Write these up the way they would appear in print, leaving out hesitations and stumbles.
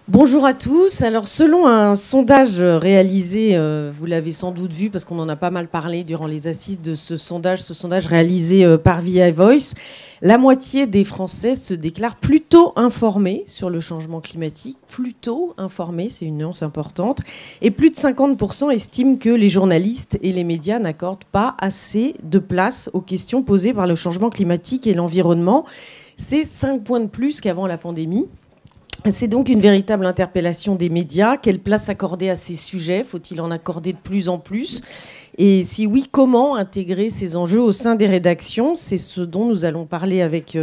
Bonjour à tous. Alors, selon un sondage réalisé, vous l'avez sans doute vu parce qu'on en a pas mal parlé durant les assises de ce sondage réalisé par VI Voice, la moitié des Français se déclarent plutôt informés sur le changement climatique. Plutôt informés, c'est une nuance importante. Et plus de 50% estiment que les journalistes et les médias n'accordent pas assez de place aux questions posées par le changement climatique et l'environnement. C'est 5 points de plus qu'avant la pandémie. C'est donc une véritable interpellation des médias. Quelle place accorder à ces sujets? Faut-il en accorder de plus en plus? Et si oui, comment intégrer ces enjeux au sein des rédactions? C'est ce dont nous allons parler avec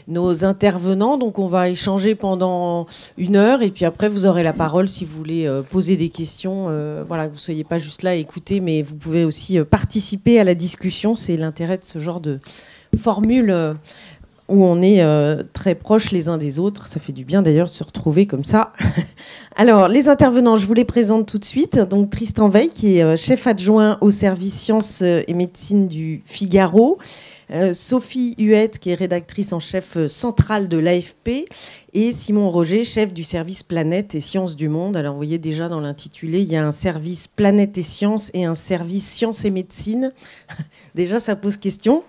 nos intervenants. Donc on va échanger pendant 1 heure et puis après vous aurez la parole si vous voulez poser des questions. Voilà, que vous ne soyez pas juste là à écouter, mais vous pouvez aussi participer à la discussion. C'est l'intérêt de ce genre de formule où on est très proches les uns des autres. Ça fait du bien d'ailleurs de se retrouver comme ça. Alors, les intervenants, je vous les présente tout de suite. Donc, Tristan Veil, qui est chef adjoint au service sciences et médecine du Figaro. Sophie Huette, qui est rédactrice en chef centrale de l'AFP. Et Simon Roger, chef du service Planète et Sciences du Monde. Alors, vous voyez déjà dans l'intitulé, il y a un service Planète et Sciences et un service Sciences et Médecine. Déjà, ça pose question.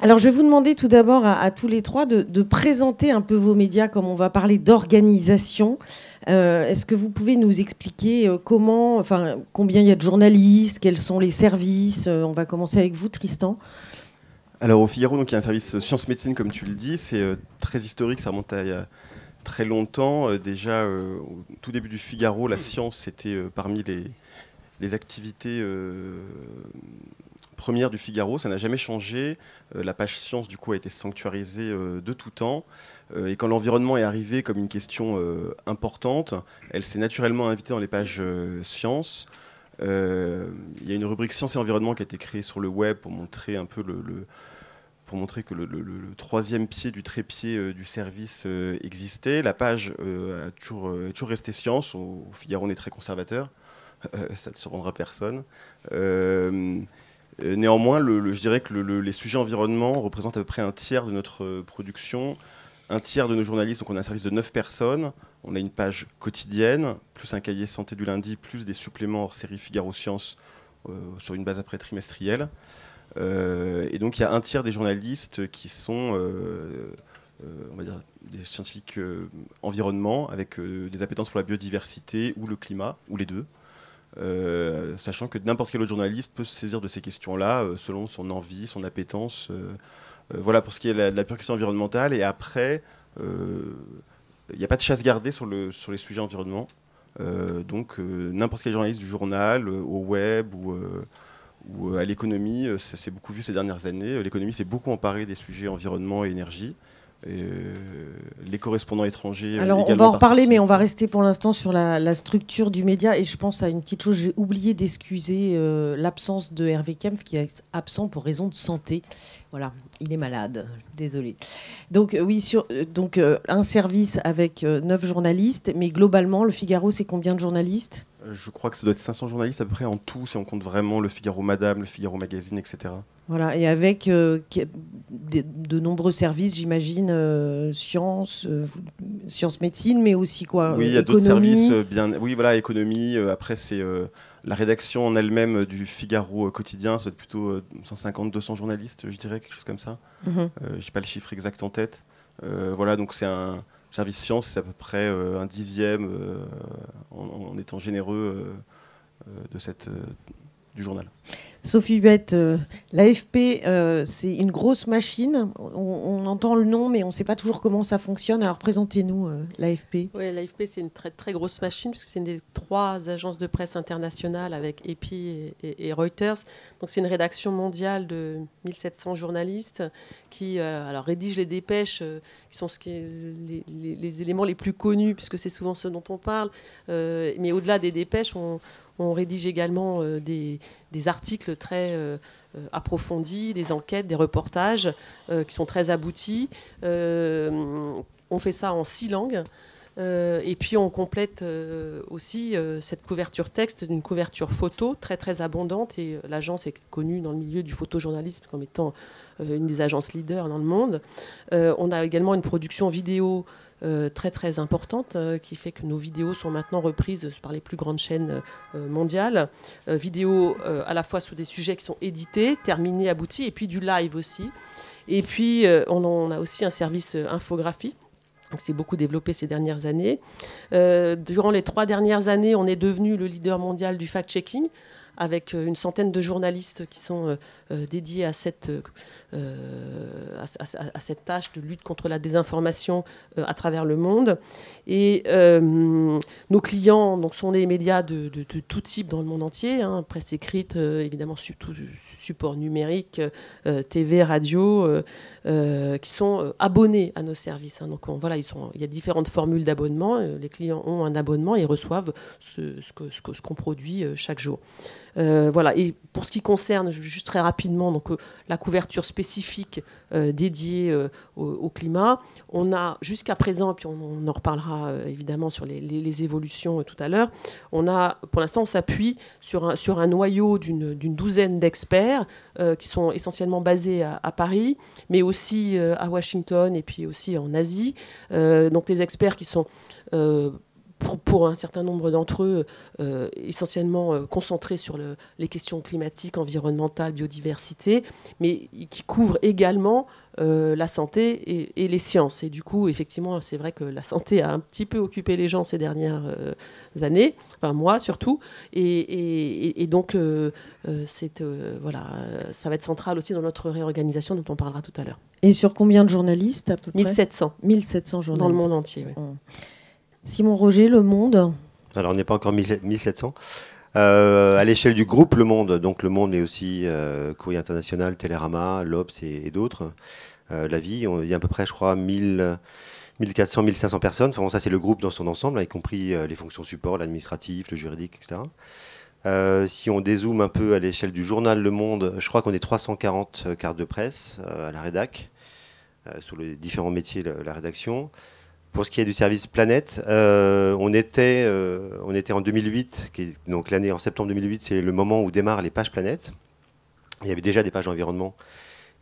Alors, je vais vous demander tout d'abord à tous les trois de présenter un peu vos médias, comme on va parler d'organisation. Est-ce que vous pouvez nous expliquer combien il y a de journalistes, quels sont les services? On va commencer avec vous, Tristan. Alors, au Figaro, donc, il y a un service sciences-médecine, comme tu le dis. C'est très historique, ça remonte à il y a très longtemps. Déjà, au tout début du Figaro, la science, c'était parmi les activités première du Figaro, ça n'a jamais changé. La page science, du coup, a été sanctuarisée de tout temps. Et quand l'environnement est arrivé comme une question importante, elle s'est naturellement invitée dans les pages sciences. Il y a une rubrique sciences et environnement qui a été créée sur le web pour montrer un peu pour montrer que le troisième pied du trépied du service existait. La page a toujours resté science. Au Figaro, on est très conservateur. Ça ne se rendra personne. Néanmoins, je dirais que les sujets environnement représentent à peu près un tiers de notre production, un tiers de nos journalistes. Donc on a un service de 9 personnes, on a une page quotidienne, plus un cahier santé du lundi, plus des suppléments hors série Figaro Sciences sur une base après trimestrielle. Et donc il y a un tiers des journalistes qui sont on va dire des scientifiques environnement avec des appétences pour la biodiversité ou le climat, ou les deux. Sachant que n'importe quel autre journaliste peut se saisir de ces questions-là selon son envie, son appétence. Voilà pour ce qui est de la pure question environnementale. Et après, il n'y a pas de chasse gardée sur les sujets environnement. Donc n'importe quel journaliste du journal, au web ou à l'économie, ça s'est beaucoup vu ces dernières années. L'économie s'est beaucoup emparée des sujets environnement et énergie. Les correspondants étrangers. Alors, on va en reparler, mais on va rester pour l'instant sur la structure du média. Et je pense à une petite chose, j'ai oublié d'excuser l'absence de Hervé Kempf, qui est absent pour raison de santé. Voilà, il est malade, désolé. Donc, oui, un service avec 9 journalistes, mais globalement, le Figaro, c'est combien de journalistes? Je crois que ça doit être 500 journalistes à peu près en tout, si on compte vraiment le Figaro Madame, le Figaro Magazine, etc. Voilà, et avec de nombreux services, j'imagine, sciences, médecine, mais aussi quoi, oui, il y a d'autres services, oui, voilà, économie. Après, c'est la rédaction en elle-même du Figaro quotidien, ça doit être plutôt 150-200 journalistes, je dirais, quelque chose comme ça. Je n'ai pas le chiffre exact en tête. Voilà, donc c'est un service sciences, c'est à peu près un dixième, en étant généreux, du journal. Sophie Huette, l'AFP, c'est une grosse machine. On entend le nom, mais on ne sait pas toujours comment ça fonctionne. Alors, présentez-nous l'AFP. Oui, l'AFP, c'est une très, très grosse machine, puisque c'est une des 3 agences de presse internationales avec EPI et Reuters. Donc, c'est une rédaction mondiale de 1700 journalistes qui rédigent les dépêches, qui sont les éléments les plus connus, puisque c'est souvent ceux dont on parle. Mais au-delà des dépêches, on rédige également des articles très approfondis, des enquêtes, des reportages qui sont très aboutis. On fait ça en 6 langues. Et puis on complète aussi cette couverture texte d'une couverture photo très très abondante. Et l'agence est connue dans le milieu du photojournalisme comme étant une des agences leaders dans le monde. On a également une production vidéo très très importante qui fait que nos vidéos sont maintenant reprises par les plus grandes chaînes mondiales. Vidéos à la fois sur des sujets qui sont édités, terminés, aboutis, et puis du live aussi. Et puis on a aussi un service infographie. Donc, c'est beaucoup développé ces dernières années. Durant les 3 dernières années, on est devenu le leader mondial du fact-checking, avec une centaine de journalistes qui sont dédiés à cette tâche de lutte contre la désinformation à travers le monde. Et nos clients donc, sont les médias de tout type dans le monde entier, hein, presse écrite, évidemment surtout support numérique, TV, radio, qui sont abonnés à nos services. Hein. Donc voilà, il y a différentes formules d'abonnement. Les clients ont un abonnement et reçoivent ce qu'on produit chaque jour. Voilà. Et pour ce qui concerne, juste très rapidement, donc, la couverture spécifique dédiée au climat, on a jusqu'à présent, et puis on en reparlera évidemment sur les évolutions tout à l'heure, pour l'instant on s'appuie sur un noyau d'une douzaine d'experts qui sont essentiellement basés à Paris, mais aussi à Washington et puis aussi en Asie. Donc des experts qui sont pour un certain nombre d'entre eux, essentiellement concentrés sur les questions climatiques, environnementales, biodiversité, mais qui couvrent également la santé et les sciences. Et du coup, effectivement, c'est vrai que la santé a un petit peu occupé les gens ces dernières années, enfin moi surtout, et donc voilà, ça va être central aussi dans notre réorganisation dont on parlera tout à l'heure. Et sur combien de journalistes à peu près ? 1700. 1700 journalistes. Dans le monde entier, oui. Simon Roger, Le Monde. Alors, on n'est pas encore 1700. À l'échelle du groupe Le Monde, donc Le Monde, mais aussi Courrier International, Télérama, l'Obs et d'autres, La Vie, il y a à peu près, je crois, 1400, 1500 personnes. Enfin, bon, ça, c'est le groupe dans son ensemble, y compris les fonctions support, l'administratif, le juridique, etc. Si on dézoome un peu à l'échelle du journal Le Monde, je crois qu'on est 340 cartes de presse à la rédac, sur les différents métiers de la rédaction. Pour ce qui est du service Planète, on était en 2008, donc l'année en septembre 2008, c'est le moment où démarrent les pages Planète. Il y avait déjà des pages environnement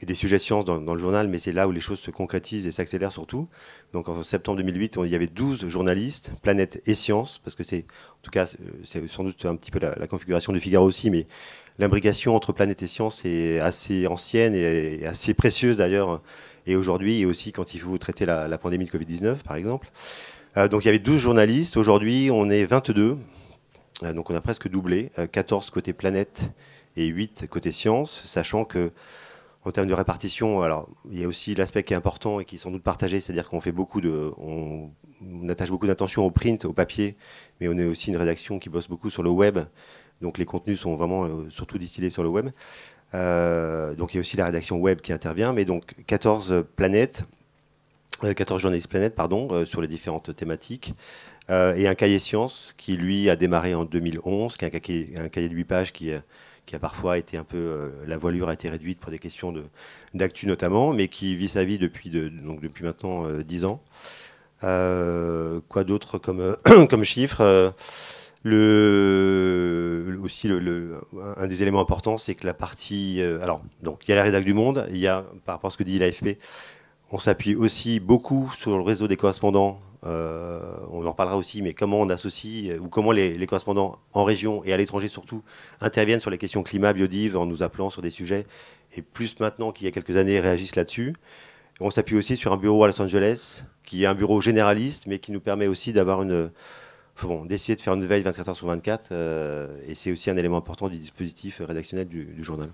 et des sujets sciences dans le journal, mais c'est là où les choses se concrétisent et s'accélèrent surtout. Donc en septembre 2008, il y avait 12 journalistes, Planète et Sciences, parce que c'est sans doute un petit peu la configuration du Figaro aussi, mais l'imbrication entre Planète et Sciences est assez ancienne et assez précieuse d'ailleurs. Et aujourd'hui, et aussi quand il faut traiter la pandémie de Covid-19, par exemple. Donc il y avait 12 journalistes. Aujourd'hui, on est 22. Donc on a presque doublé. 14 côté Planète et 8 côté Sciences, sachant que en termes de répartition, alors il y a aussi l'aspect qui est important et qui est sans doute partagé, c'est-à-dire qu'on fait on attache beaucoup d'attention au print, au papier, mais on est aussi une rédaction qui bosse beaucoup sur le web. Donc les contenus sont vraiment surtout distillés sur le web. Donc il y a aussi la rédaction web qui intervient, mais donc 14 journalistes Planète, sur les différentes thématiques, et un cahier sciences qui lui a démarré en 2011, qui est un cahier de 8 pages qui a parfois été un peu, la voilure a été réduite pour des questions d'actu notamment, mais qui vit sa vie depuis maintenant 10 ans. Quoi d'autre comme chiffre aussi, un des éléments importants, c'est que la partie... donc, il y a la rédac du Monde, il y a, par rapport à ce que dit l'AFP, on s'appuie aussi beaucoup sur le réseau des correspondants. On en reparlera aussi, mais comment on associe, ou comment les correspondants en région et à l'étranger surtout, interviennent sur les questions climat, biodiv, en nous appelant sur des sujets, et plus maintenant qu'il y a quelques années, réagissent là-dessus. On s'appuie aussi sur un bureau à Los Angeles, qui est un bureau généraliste, mais qui nous permet aussi d'avoir d'essayer de faire une veille 24 heures sur 24, et c'est aussi un élément important du dispositif rédactionnel du journal.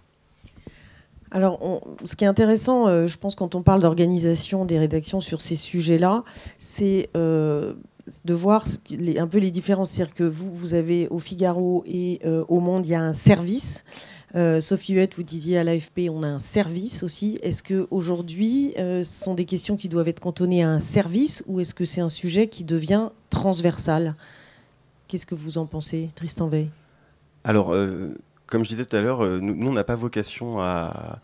Alors, ce qui est intéressant, je pense, quand on parle d'organisation des rédactions sur ces sujets-là, c'est de voir un peu les différences. C'est-à-dire que vous avez au Figaro et au Monde, il y a un service. Sophie Huette, vous disiez à l'AFP, on a un service aussi. Est-ce qu'aujourd'hui, ce sont des questions qui doivent être cantonnées à un service, ou est-ce que c'est un sujet qui devient transversal ? Qu'est-ce que vous en pensez, Tristan Weil ? Alors, comme je disais tout à l'heure, nous on n'a pas vocation à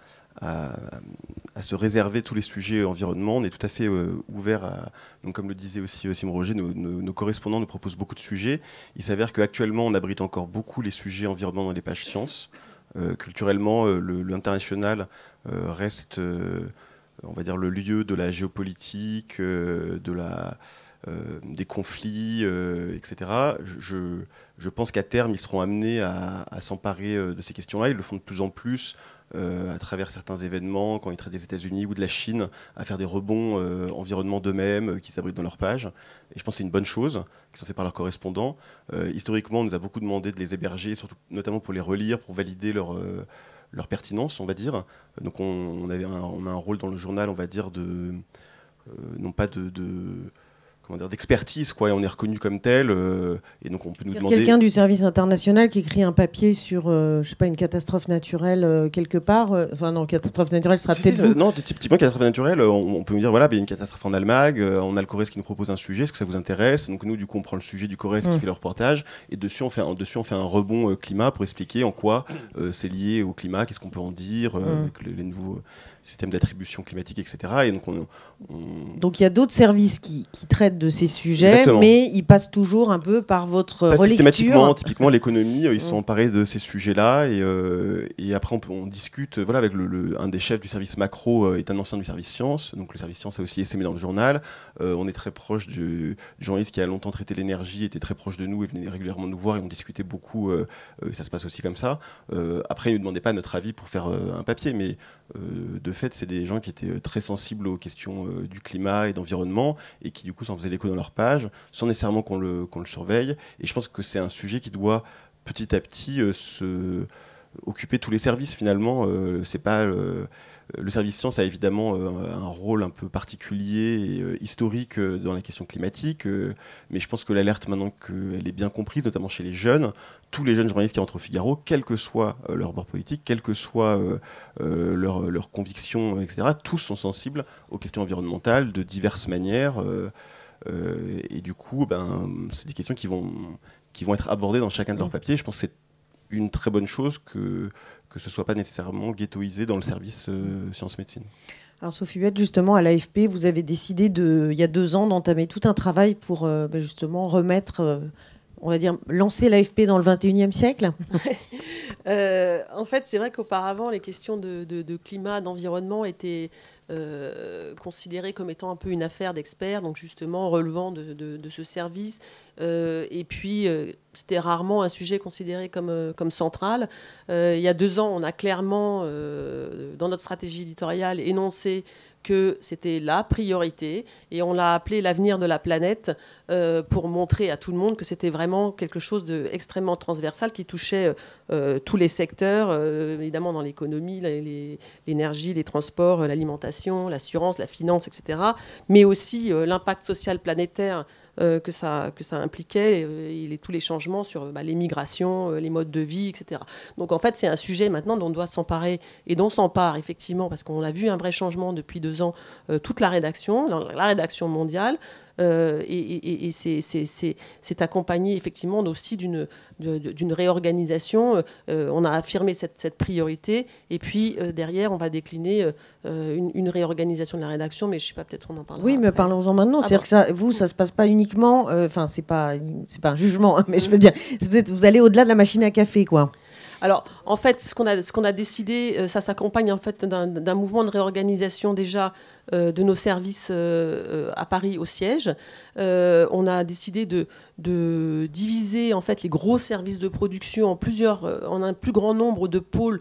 se réserver tous les sujets environnement. On est tout à fait ouvert à... Donc, comme le disait aussi Simon Roger, nos correspondants nous proposent beaucoup de sujets. Il s'avère qu'actuellement, on abrite encore beaucoup les sujets environnement dans les pages sciences. Culturellement, l'international reste on va dire, le lieu de la géopolitique, des conflits, etc. Je pense qu'à terme, ils seront amenés à s'emparer de ces questions-là. Ils le font de plus en plus à travers certains événements, quand ils traitent des États-Unis ou de la Chine, à faire des rebonds environnement d'eux-mêmes qui s'abritent dans leur page. Et je pense que c'est une bonne chose, qui sont faits par leurs correspondants. Historiquement, on nous a beaucoup demandé de les héberger, surtout, notamment pour les relire, pour valider leur pertinence, on va dire. Donc on a un rôle dans le journal, on va dire, non pas d'expertise, quoi, et on est reconnu comme tel, et donc on peut nous demander... Quelqu'un du service international qui écrit un papier sur, je sais pas, une catastrophe naturelle quelque part, enfin non, catastrophe naturelle sera peut-être vous. Non, typiquement catastrophe naturelle, on peut nous dire, voilà, il y a une catastrophe en Allemagne, on a le Corrèze qui nous propose un sujet, est-ce que ça vous intéresse? Donc nous, du coup, on prend le sujet du Corrèze qui fait le reportage, et dessus, on fait un rebond climat pour expliquer en quoi c'est lié au climat, qu'est-ce qu'on peut en dire, avec les nouveaux systèmes d'attribution climatique, etc. Et donc il y a d'autres services qui traitent de ces sujets, exactement. Mais ils passent toujours un peu par votre relecture. Systématiquement, typiquement l'économie, ils sont emparés de ces sujets-là, et après on discute, voilà, avec un des chefs du service macro est un ancien du service sciences, donc le service sciences a aussi essaimé dans le journal. On est très proche du journaliste qui a longtemps traité l'énergie, était très proche de nous et venait régulièrement nous voir, et on discutait beaucoup, ça se passe aussi comme ça. Après, ils ne nous demandaient pas notre avis pour faire un papier, mais de fait, c'est des gens qui étaient très sensibles aux questions du climat et d'environnement, et qui du coup s'en faisaient l'écho dans leur page, sans nécessairement qu'on le surveille. Et je pense que c'est un sujet qui doit petit à petit occuper tous les services finalement. C'est pas le service science a évidemment un rôle un peu particulier et historique dans la question climatique, mais je pense que l'alerte, maintenant qu'elle est bien comprise, notamment chez les jeunes, tous les jeunes journalistes qui rentrent au Figaro, quel que soit leur bord politique, quelles que soient leurs convictions, etc., tous sont sensibles aux questions environnementales de diverses manières. Et du coup, c'est des questions qui vont être abordées dans chacun de leurs papiers. Je pense que c'est une très bonne chose que ce ne soit pas nécessairement ghettoisé dans le service sciences-médecine. Alors Sophie Huette, justement, à l'AFP, vous avez décidé, il y a 2 ans, d'entamer tout un travail pour justement remettre, on va dire, lancer l'AFP dans le 21e siècle. En fait, c'est vrai qu'auparavant, les questions de climat, d'environnement étaient considérées comme étant un peu une affaire d'experts, donc justement relevant de ce service. Et puis, c'était rarement un sujet considéré comme central. Il y a 2 ans, on a clairement, dans notre stratégie éditoriale, énoncé que c'était la priorité, et on l'a appelé l'avenir de la planète pour montrer à tout le monde que c'était vraiment quelque chose d'extrêmement transversal qui touchait tous les secteurs, évidemment dans l'économie, l'énergie, les transports, l'alimentation, l'assurance, la finance, etc., mais aussi l'impact social planétaire que ça impliquait, et tous les changements sur les migrations, les modes de vie, etc. Donc en fait, c'est un sujet maintenant dont on doit s'emparer, et dont s'empare effectivement, parce qu'on a vu un vrai changement depuis 2 ans, toute la rédaction mondiale, et c'est accompagné effectivement aussi d'une réorganisation. On a affirmé cette priorité, et puis derrière on va décliner une réorganisation de la rédaction, mais je sais pas, peut-être on en parlera. Oui, mais parlons-en maintenant. C'est-à-dire que ça se passe pas uniquement, enfin c'est pas un jugement, hein, mais je veux dire, vous allez au-delà de la machine à café, quoi. Alors, en fait, ce qu'on a décidé, ça s'accompagne en fait d'un mouvement de réorganisation déjà de nos services à Paris au siège. On a décidé de diviser en fait les gros services de production en un plus grand nombre de pôles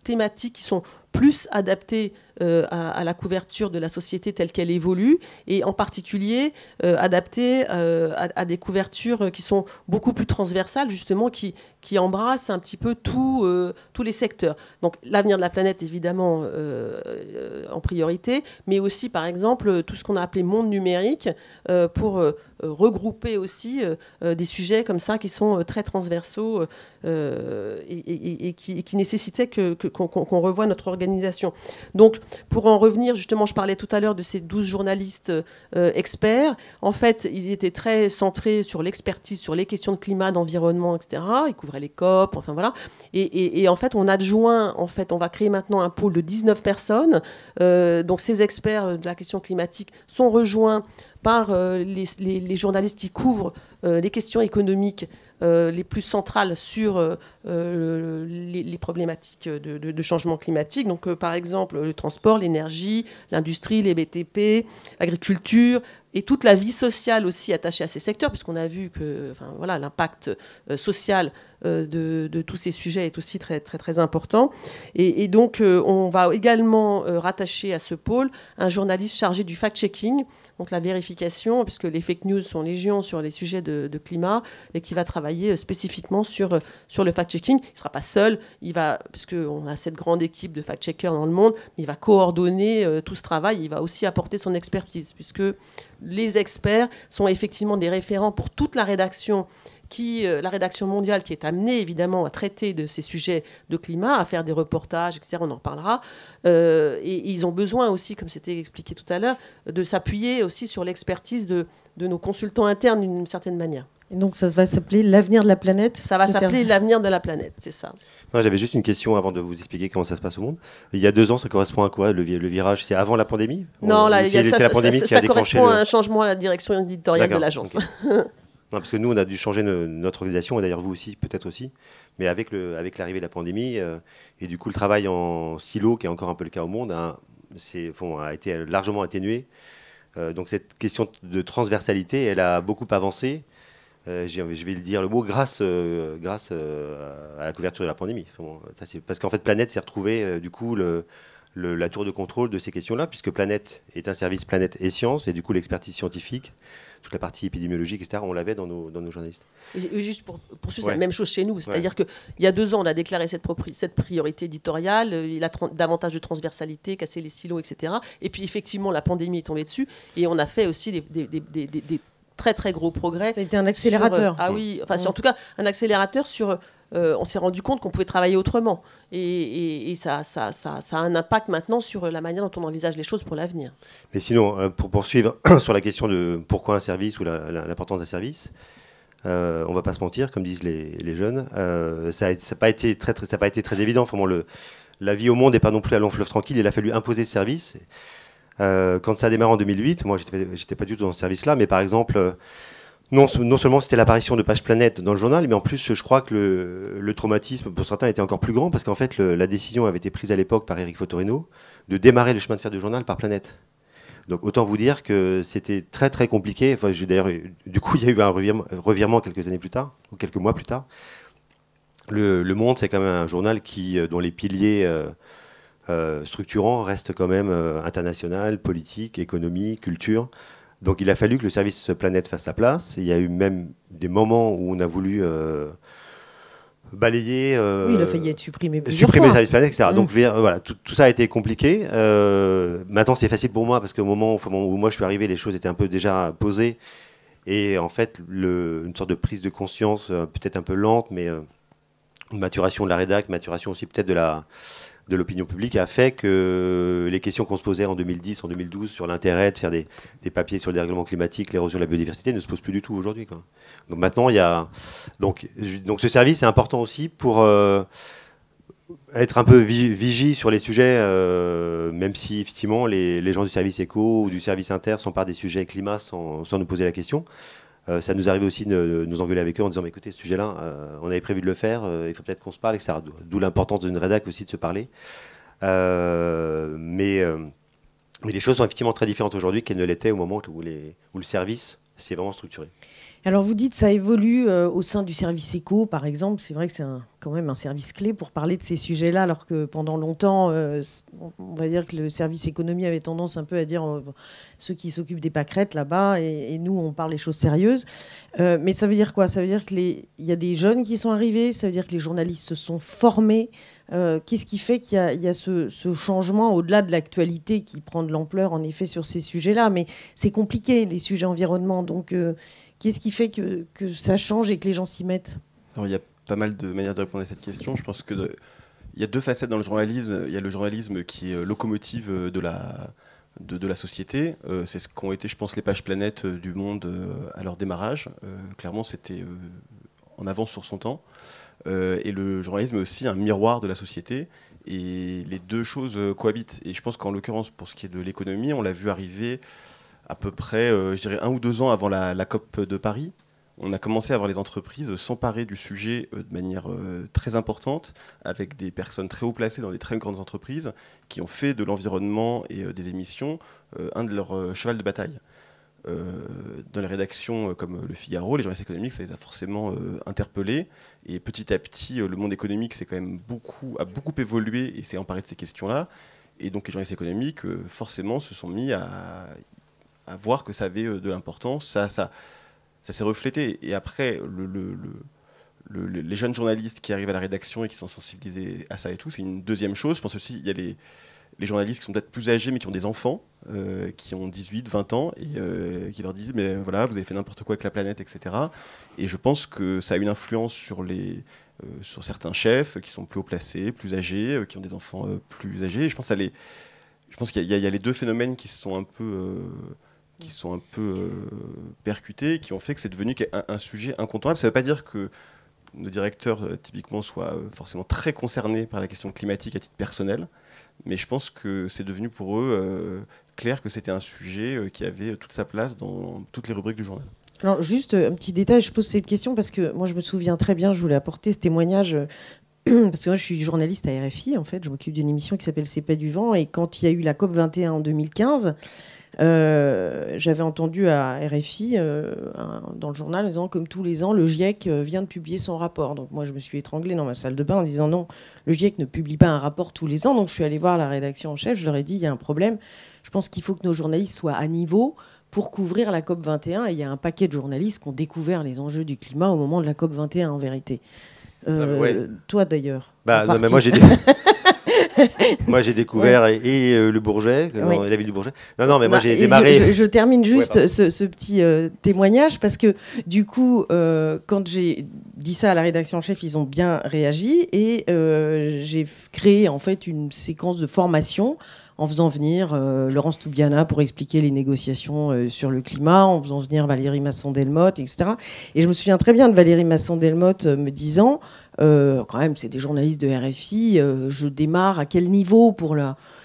thématiques qui sont plus adaptés à la couverture de la société telle qu'elle évolue, et en particulier adaptés à des couvertures qui sont beaucoup plus transversales, justement, qui embrassent un petit peu tous les secteurs. Donc l'avenir de la planète, évidemment, en priorité, mais aussi, par exemple, tout ce qu'on a appelé monde numérique, pour regrouper aussi des sujets comme ça qui sont très transversaux et qui nécessitaient qu'on revoie notre organisation. Donc, pour en revenir, justement, je parlais tout à l'heure de ces 12 journalistes experts. En fait, ils étaient très centrés sur l'expertise, sur les questions de climat, d'environnement, etc. Ils couvraient les COP, enfin voilà. Et en fait, on va créer maintenant un pôle de 19 personnes. Donc, ces experts de la question climatique sont rejoints par les journalistes qui couvrent les questions économiques les plus centrales sur les problématiques de changement climatique. Donc, par exemple, le transport, l'énergie, l'industrie, les BTP, l'agriculture, et toute la vie sociale aussi attachée à ces secteurs, puisqu'on a vu que l'impact social de tous ces sujets est aussi très, très, très important. Et donc, on va également rattacher à ce pôle un journaliste chargé du fact-checking, donc la vérification, puisque les fake news sont légion sur les sujets de climat, et qui va travailler spécifiquement sur le fact-checking. Il ne sera pas seul, puisqu'on a cette grande équipe de fact-checkers dans le monde, mais il va coordonner tout ce travail, il va aussi apporter son expertise, puisque les experts sont effectivement des référents pour toute la rédaction mondiale qui est amenée évidemment à traiter de ces sujets de climat, à faire des reportages, etc. On en reparlera. Et ils ont besoin aussi, comme c'était expliqué tout à l'heure, de s'appuyer aussi sur l'expertise de nos consultants internes d'une certaine manière. Et donc ça va s'appeler l'avenir de la planète. Ça va s'appeler l'avenir de la planète, c'est ça. Non, j'avais juste une question avant de vous expliquer comment ça se passe au monde. Il y a 2 ans, ça correspond à quoi le virage? C'est avant la pandémie? Non, là, c'est la pandémie qui a déclenché correspond à un changement à la direction éditoriale de l'agence. Okay. Non, parce que nous, on a dû changer notre organisation, et d'ailleurs vous aussi, peut-être aussi, mais avec l'arrivée de la pandémie, et du coup le travail en silo, qui est encore un peu le cas au monde, a été largement atténué. Donc cette question de transversalité, elle a beaucoup avancé, je vais le dire le mot, grâce à la couverture de la pandémie. Parce qu'en fait, Planète s'est retrouvée, du coup, la tour de contrôle de ces questions-là, puisque Planète est un service Planète et Sciences, et du coup l'expertise scientifique, toute la partie épidémiologique, etc., on l'avait dans nos journalistes. Et juste pour poursuivre, c'est la même chose chez nous, c'est-à-dire qu'il y a 2 ans, on a déclaré cette priorité éditoriale, il a davantage de transversalité, casser les silos, etc. Et puis effectivement, la pandémie est tombée dessus, et on a fait aussi des très très gros progrès. Ça a été un accélérateur. En tout cas, un accélérateur sur... on s'est rendu compte qu'on pouvait travailler autrement. Et ça a un impact maintenant sur la manière dont on envisage les choses pour l'avenir. Mais sinon, pour poursuivre sur la question de pourquoi un service ou l'importance d'un service, on ne va pas se mentir, comme disent les jeunes, ça n'a pas été très évident. Enfin, la vie au monde n'est pas non plus à long fleuve tranquille. Il a fallu imposer ce service. Quand ça a démarré en 2008, moi, j'étais pas du tout dans ce service-là, mais par exemple... Non seulement c'était l'apparition de Page Planète dans le journal, mais en plus je crois que le traumatisme pour certains était encore plus grand, parce qu'en fait la décision avait été prise à l'époque par Éric Fotorino de démarrer le chemin de fer du journal par Planète. Donc autant vous dire que c'était très très compliqué. Enfin, d'ailleurs, du coup il y a eu un revirement quelques années plus tard, ou quelques mois plus tard. Le Monde, c'est quand même un journal dont les piliers structurants restent quand même international, politique, économie, culture. Donc il a fallu que le service Planète fasse sa place. Il y a eu même des moments où on a voulu balayer... oui, il a failli être supprimé plusieurs fois. Le service Planète, etc. Donc voilà, tout ça a été compliqué. Maintenant, c'est facile pour moi, parce qu'au moment où moi je suis arrivé, les choses étaient un peu déjà posées. Et en fait, une sorte de prise de conscience, peut-être un peu lente, mais une maturation de la rédac, maturation aussi peut-être de l'opinion publique, a fait que les questions qu'on se posait en 2010, en 2012 sur l'intérêt de faire des papiers sur le dérèglement climatique, l'érosion de la biodiversité, ne se posent plus du tout aujourd'hui, quoi. Donc maintenant, il y a... Donc ce service est important aussi pour être un peu vigie sur les sujets, même si effectivement les gens du service éco ou du service inter s'emparent des sujets climat sans nous poser la question. Ça nous arrive aussi de nous engueuler avec eux en disant mais écoutez, ce sujet-là, on avait prévu de le faire, il faut peut-être qu'on se parle, etc. D'où l'importance d'une rédac aussi de se parler. Mais les choses sont effectivement très différentes aujourd'hui qu'elles ne l'étaient au moment où le service s'est vraiment structuré. Alors vous dites ça évolue au sein du service éco, par exemple. C'est vrai que c'est quand même un service clé pour parler de ces sujets-là, alors que pendant longtemps, on va dire que le service économie avait tendance un peu à dire ceux qui s'occupent des pâquerettes là-bas, et nous, on parle des choses sérieuses. Mais ça veut dire quoi? Ça veut dire qu'il y a des jeunes qui sont arrivés, ça veut dire que les journalistes se sont formés. Qu'est-ce qui fait qu'il y a ce changement au-delà de l'actualité qui prend de l'ampleur, en effet, sur ces sujets-là? Mais c'est compliqué, les sujets environnement, donc... Qu'est-ce qui fait que ça change et que les gens s'y mettent? Alors, il y a pas mal de manières de répondre à cette question. Je pense qu'il y a 2 facettes dans le journalisme. Il y a le journalisme qui est locomotive de la société. C'est ce qu'ont été, je pense, les pages Planète du Monde à leur démarrage. Clairement, c'était en avance sur son temps. Et le journalisme est aussi un miroir de la société. Et les 2 choses cohabitent. Et je pense qu'en l'occurrence, pour ce qui est de l'économie, on l'a vu arriver... à peu près, je dirais 1 ou 2 ans avant la COP de Paris, on a commencé à voir les entreprises s'emparer du sujet de manière très importante, avec des personnes très haut placées dans des très grandes entreprises qui ont fait de l'environnement et des émissions un de leurs cheval de bataille. Dans les rédactions comme Le Figaro, les journalistes économiques, ça les a forcément interpellés. Et petit à petit, le monde économique a beaucoup évolué et s'est emparé de ces questions-là. Et donc les journalistes économiques, forcément, se sont mis à voir que ça avait de l'importance. Ça s'est reflété. Et après, les jeunes journalistes qui arrivent à la rédaction et qui sont sensibilisés à ça et tout, c'est une deuxième chose. Je pense aussi qu'il y a les journalistes qui sont peut-être plus âgés, mais qui ont des enfants, qui ont 18, 20 ans, et qui leur disent « mais voilà, vous avez fait n'importe quoi avec la planète, etc. » Et je pense que ça a une influence sur certains chefs qui sont plus haut placés, plus âgés, qui ont des enfants plus âgés. Et je pense qu'il y a les deux phénomènes qui sont un peu percutés, qui ont fait que c'est devenu un sujet incontournable. Ça ne veut pas dire que nos directeurs, typiquement, soient forcément très concernés par la question climatique à titre personnel, mais je pense que c'est devenu pour eux clair que c'était un sujet qui avait toute sa place dans toutes les rubriques du journal. Alors, juste un petit détail, je pose cette question parce que moi, je me souviens très bien, je voulais apporter ce témoignage, parce que moi, je suis journaliste à RFI, en fait, je m'occupe d'une émission qui s'appelle C'est pas du vent, et quand il y a eu la COP21 en 2015, j'avais entendu à RFI dans le journal en disant comme tous les ans le GIEC vient de publier son rapport. Donc moi je me suis étranglée dans ma salle de bain en disant non, le GIEC ne publie pas un rapport tous les ans. Donc je suis allée voir la rédaction en chef, je leur ai dit il y a un problème, je pense qu'il faut que nos journalistes soient à niveau pour couvrir la COP21, et il y a un paquet de journalistes qui ont découvert les enjeux du climat au moment de la COP21 en vérité. Ouais. Toi d'ailleurs. Non, mais moi j'ai découvert le Bourget, la ville du Bourget. Non, mais moi j'ai démarré. Je termine juste ce petit témoignage parce que du coup, quand j'ai dit ça à la rédaction en chef, ils ont bien réagi et j'ai créé en fait une séquence de formation en faisant venir Laurence Toubiana pour expliquer les négociations sur le climat, en faisant venir Valérie Masson-Delmotte, etc. Et je me souviens très bien de Valérie Masson-Delmotte me disant, quand même, c'est des journalistes de RFI, je démarre à quel niveau pour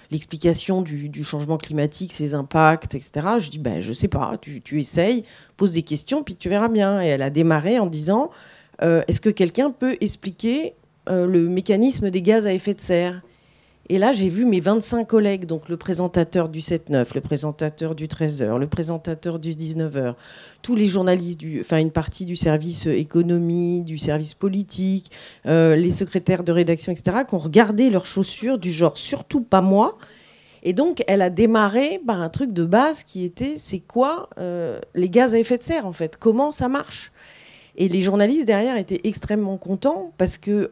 l'explication du changement climatique, ses impacts, etc. Je dis, je sais pas, tu essayes, pose des questions, puis tu verras bien. Et elle a démarré en disant, est-ce que quelqu'un peut expliquer le mécanisme des gaz à effet de serre ? Et là, j'ai vu mes 25 collègues, donc le présentateur du 7-9, le présentateur du 13h, le présentateur du 19h, tous les journalistes, une partie du service économie, du service politique, les secrétaires de rédaction, etc., qui ont regardé leurs chaussures du genre « surtout pas moi ». Et donc, elle a démarré par un truc de base qui était « c'est quoi les gaz à effet de serre, en fait ? Comment ça marche ?» Et les journalistes, derrière, étaient extrêmement contents parce que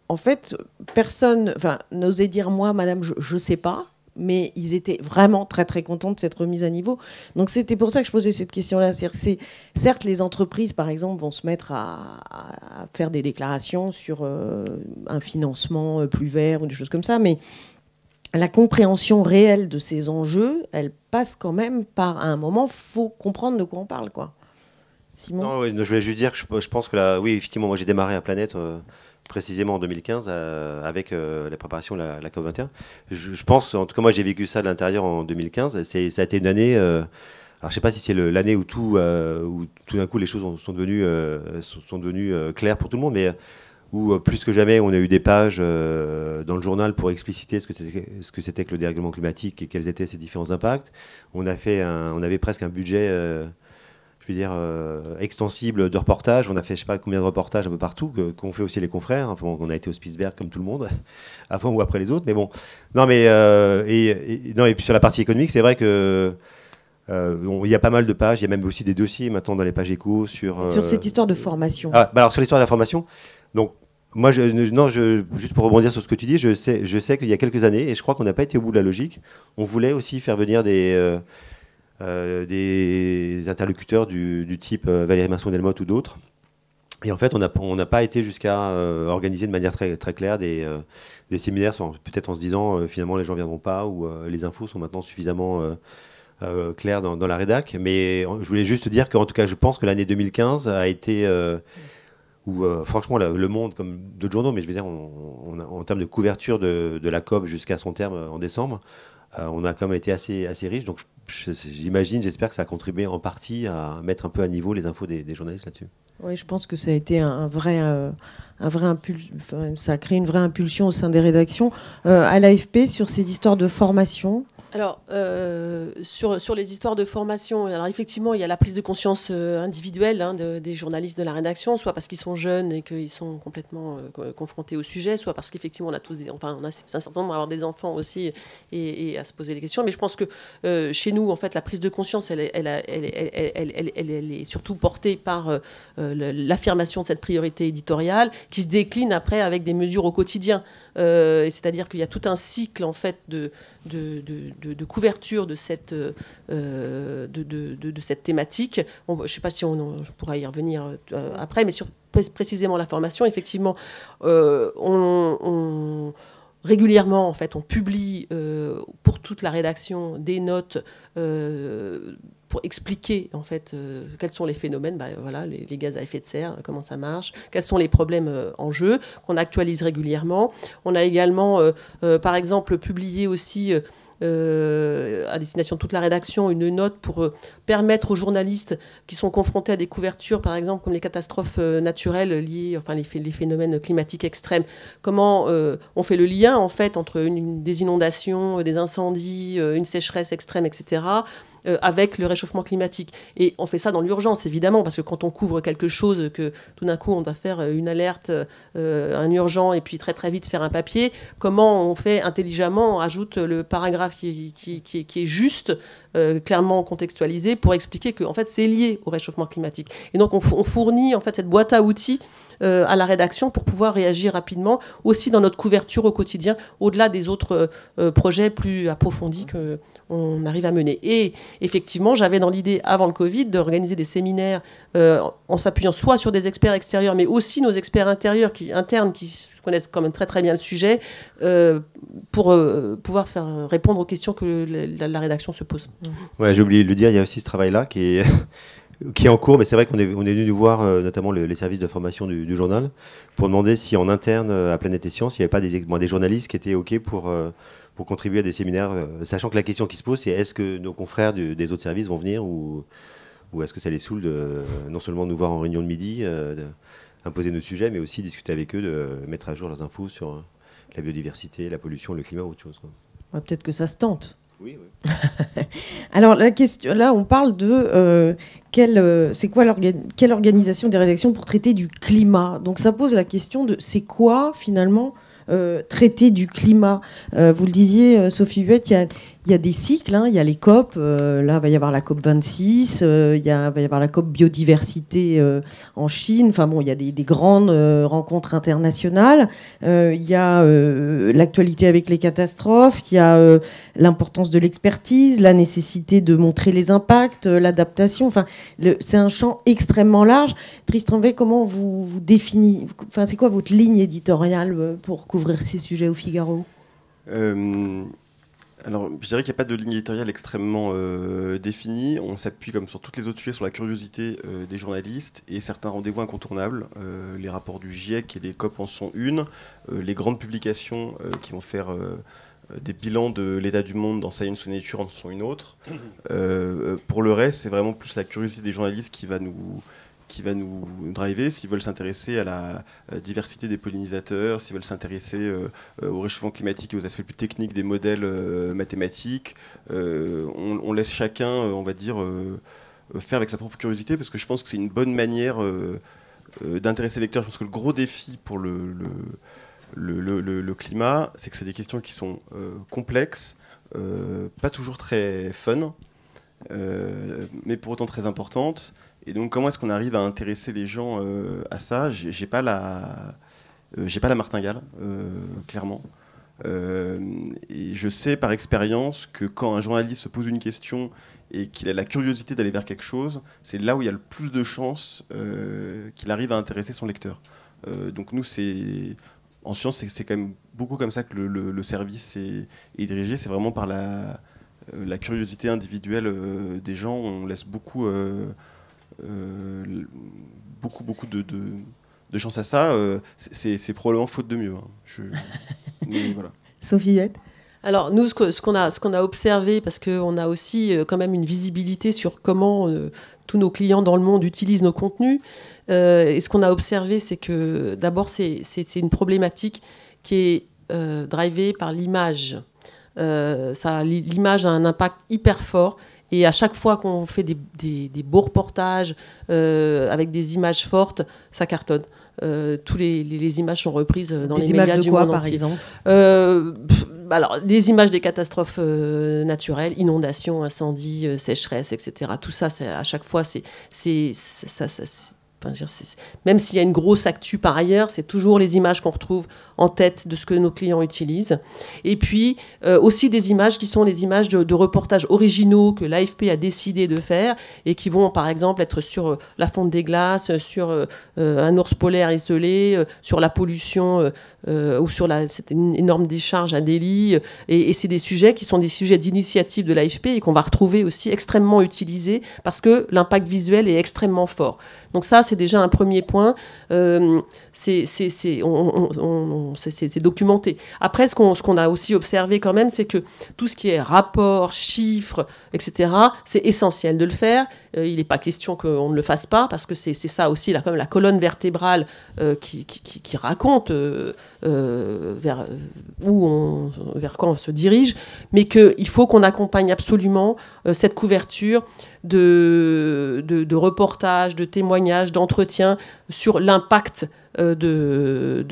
en fait, personne n'osait dire moi, madame, je sais pas, mais ils étaient vraiment très très contents de cette remise à niveau. Donc c'était pour ça que je posais cette question-là. Certes, les entreprises, par exemple, vont se mettre à faire des déclarations sur un financement plus vert ou des choses comme ça, mais la compréhension réelle de ces enjeux, elle passe quand même par, à un moment, faut comprendre de quoi on parle, quoi. Simon ? Non, je voulais juste dire que je pense que oui, effectivement, moi j'ai démarré à Planète précisément en 2015 avec la préparation de la COP21. Je pense, en tout cas moi j'ai vécu ça de l'intérieur en 2015. Ça a été une année, alors je ne sais pas si c'est l'année où tout d'un coup les choses sont devenues claires pour tout le monde, mais où plus que jamais on a eu des pages dans le journal pour expliciter ce que c'était que le dérèglement climatique et quels étaient ses différents impacts. On avait presque un budget je veux dire, extensible de reportages. On a fait je sais pas combien de reportages un peu partout, qu'ont fait aussi les confrères. Enfin, on a été au Spitzberg comme tout le monde, avant ou après les autres. Mais bon, non, mais et puis sur la partie économique, c'est vrai que il y a pas mal de pages. Il y a même aussi des dossiers maintenant dans les pages échos sur cette histoire de formation. Alors sur l'histoire de la formation. Donc moi, juste pour rebondir sur ce que tu dis, je sais qu'il y a quelques années, et je crois qu'on n'a pas été au bout de la logique. On voulait aussi faire venir des interlocuteurs du type Valérie Masson-Delmotte ou d'autres. Et en fait, on n'a pas été jusqu'à organiser de manière très, très claire des séminaires, peut-être en se disant finalement les gens ne viendront pas ou les infos sont maintenant suffisamment claires dans la rédac. Mais je voulais juste dire qu'en tout cas, je pense que l'année 2015 a été où franchement Le Monde, comme d'autres journaux, mais je veux dire en termes de couverture de la COP jusqu'à son terme en décembre, on a quand même été assez riche. Donc j'imagine, j'espère que ça a contribué en partie à mettre un peu à niveau les infos des journalistes là-dessus. Oui, je pense que ça a été un vrai ça a créé une vraie impulsion au sein des rédactions. À l'AFP, sur ces histoires de formation. Alors, sur les histoires de formation, alors effectivement, il y a la prise de conscience individuelle des journalistes de la rédaction, soit parce qu'ils sont jeunes et qu'ils sont complètement confrontés au sujet, soit parce qu'effectivement, on a un certain nombre à avoir des enfants aussi et à se poser des questions. Mais je pense que chez nous, en fait, la prise de conscience, elle est surtout portée par l'affirmation de cette priorité éditoriale qui se décline après avec des mesures au quotidien. C'est-à-dire qu'il y a tout un cycle en fait de couverture de cette thématique. Je ne sais pas si on pourra y revenir après, mais sur précisément la formation, effectivement, régulièrement, en fait, on publie pour toute la rédaction des notes pour expliquer en fait quels sont les phénomènes, voilà, les gaz à effet de serre, comment ça marche, quels sont les problèmes en jeu, qu'on actualise régulièrement. On a également, par exemple, publié aussi à destination de toute la rédaction une note pour permettre aux journalistes qui sont confrontés à des couvertures, par exemple comme les catastrophes naturelles liées, enfin les phénomènes climatiques extrêmes, comment on fait le lien en fait entre des inondations, des incendies, une sécheresse extrême, etc., avec le réchauffement climatique. Et on fait ça dans l'urgence, évidemment, parce que quand on couvre quelque chose, que tout d'un coup on doit faire une alerte, un urgent, et puis très très vite faire un papier, comment on fait intelligemment, on rajoute le paragraphe qui est juste, clairement contextualisé, pour expliquer que en fait, c'est lié au réchauffement climatique. Et donc on fournit en fait cette boîte à outils à la rédaction pour pouvoir réagir rapidement, aussi dans notre couverture au quotidien, au-delà des autres projets plus approfondis qu'on arrive à mener. Et effectivement, j'avais dans l'idée, avant le Covid, d'organiser des séminaires en s'appuyant soit sur des experts extérieurs, mais aussi nos experts internes qui connaissent quand même très très bien le sujet, pour pouvoir faire répondre aux questions que la rédaction se pose. Ouais, j'ai oublié de le dire, il y a aussi ce travail-là qui est en cours, mais c'est vrai qu'on est venu nous voir, notamment les services de formation du journal, pour demander si en interne à Planète et Sciences, il n'y avait pas des journalistes qui étaient OK pour contribuer à des séminaires, sachant que la question qui se pose, c'est est-ce que nos confrères des autres services vont venir ou est-ce que ça les saoule de non seulement nous voir en réunion de midi, imposer nos sujets, mais aussi discuter avec eux, de mettre à jour leurs infos sur la biodiversité, la pollution, le climat ou autre chose, quoi. Ouais, peut-être que ça se tente. Oui. Alors la question, là, on parle de quelle organisation des rédactions pour traiter du climat. Donc ça pose la question de c'est quoi finalement traiter du climat. Vous le disiez, Sophie Huette, il y a des cycles, il y a les COP, là il va y avoir la COP 26, il va y avoir la COP biodiversité en Chine, enfin bon, il y a des grandes rencontres internationales, il y a l'actualité avec les catastrophes, il y a l'importance de l'expertise, la nécessité de montrer les impacts, l'adaptation, enfin c'est un champ extrêmement large. Tristan V, comment vous définissez, enfin c'est quoi votre ligne éditoriale pour couvrir ces sujets au Figaro ? Alors, je dirais qu'il n'y a pas de ligne éditoriale extrêmement définie. On s'appuie, comme sur toutes les autres sujets, sur la curiosité des journalistes et certains rendez-vous incontournables. Les rapports du GIEC et des COP en sont une. Les grandes publications qui vont faire des bilans de l'état du monde dans Science ou Nature en sont une autre. Pour le reste, c'est vraiment plus la curiosité des journalistes qui va nous driver, s'ils veulent s'intéresser à la diversité des pollinisateurs, s'ils veulent s'intéresser au réchauffement climatique et aux aspects plus techniques des modèles mathématiques. On laisse chacun, on va dire, faire avec sa propre curiosité, parce que je pense que c'est une bonne manière d'intéresser les lecteurs. Je pense que le gros défi pour le climat, c'est que c'est des questions qui sont complexes, pas toujours très fun, mais pour autant très importantes. Et donc, comment est-ce qu'on arrive à intéresser les gens à ça ? J'ai pas la martingale, clairement. Et je sais par expérience que quand un journaliste se pose une question et qu'il a la curiosité d'aller vers quelque chose, c'est là où il y a le plus de chances qu'il arrive à intéresser son lecteur. Donc nous, en science, c'est quand même beaucoup comme ça que le service est dirigé. C'est vraiment par la curiosité individuelle des gens. On laisse beaucoup de chance à ça. C'est probablement faute de mieux. Mais voilà. Sophie Huette. Alors nous, ce qu'on a observé, parce qu'on a aussi quand même une visibilité sur comment tous nos clients dans le monde utilisent nos contenus, et ce qu'on a observé, c'est que d'abord, c'est une problématique qui est drivée par l'image. L'image a un impact hyper fort. Et à chaque fois qu'on fait des beaux reportages avec des images fortes, ça cartonne. Tous les images sont reprises dans les médias du monde entier. Des images de quoi, par exemple ? Alors, des images des catastrophes naturelles, inondations, incendies, sécheresses, etc. Tout ça, à chaque fois, même s'il y a une grosse actu par ailleurs, c'est toujours les images qu'on retrouve en tête de ce que nos clients utilisent. Et puis, aussi des images qui sont les images de reportages originaux que l'AFP a décidé de faire et qui vont, par exemple, être sur la fonte des glaces, sur un ours polaire isolé, sur la pollution ou sur cette énorme décharge à Delhi. Et c'est des sujets qui sont des sujets d'initiative de l'AFP et qu'on va retrouver aussi extrêmement utilisés parce que l'impact visuel est extrêmement fort. Donc ça, c'est déjà un premier point. C'est documenté. Après, ce qu'on a aussi observé quand même, c'est que tout ce qui est rapport, chiffres, etc., c'est essentiel de le faire. Il n'est pas question qu'on ne le fasse pas, parce que c'est ça aussi, quand même, la colonne vertébrale qui raconte vers quoi on se dirige, mais qu'il faut qu'on accompagne absolument cette couverture de reportages, de témoignages, d'entretiens sur l'impact de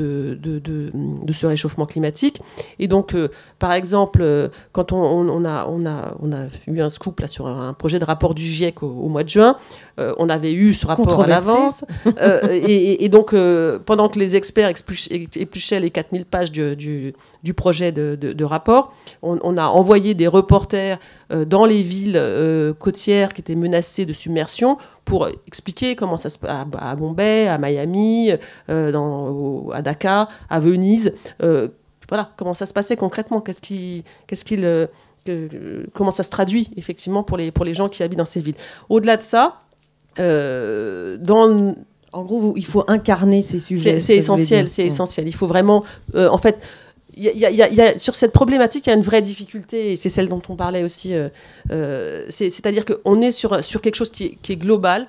ce réchauffement climatique. Et donc, par exemple, quand on a eu un scoop là, sur un projet de rapport du GIEC au mois de juin, on avait eu ce rapport à l'avance. Et donc, pendant que les experts épluchaient les 4000 pages du projet de rapport, on a envoyé des reporters dans les villes côtières qui étaient menacées de submersion pour expliquer comment ça se passe à Bombay, à Miami, à Dakar, à Venise. Voilà, comment ça se passait concrètement, comment ça se traduit effectivement pour les gens qui habitent dans ces villes. Au-delà de ça, en gros, il faut incarner ces sujets. C'est essentiel, c'est essentiel. Il faut vraiment, en fait, sur cette problématique, il y a une vraie difficulté, et c'est celle dont on parlait aussi. C'est-à-dire qu'on est sur quelque chose qui est global,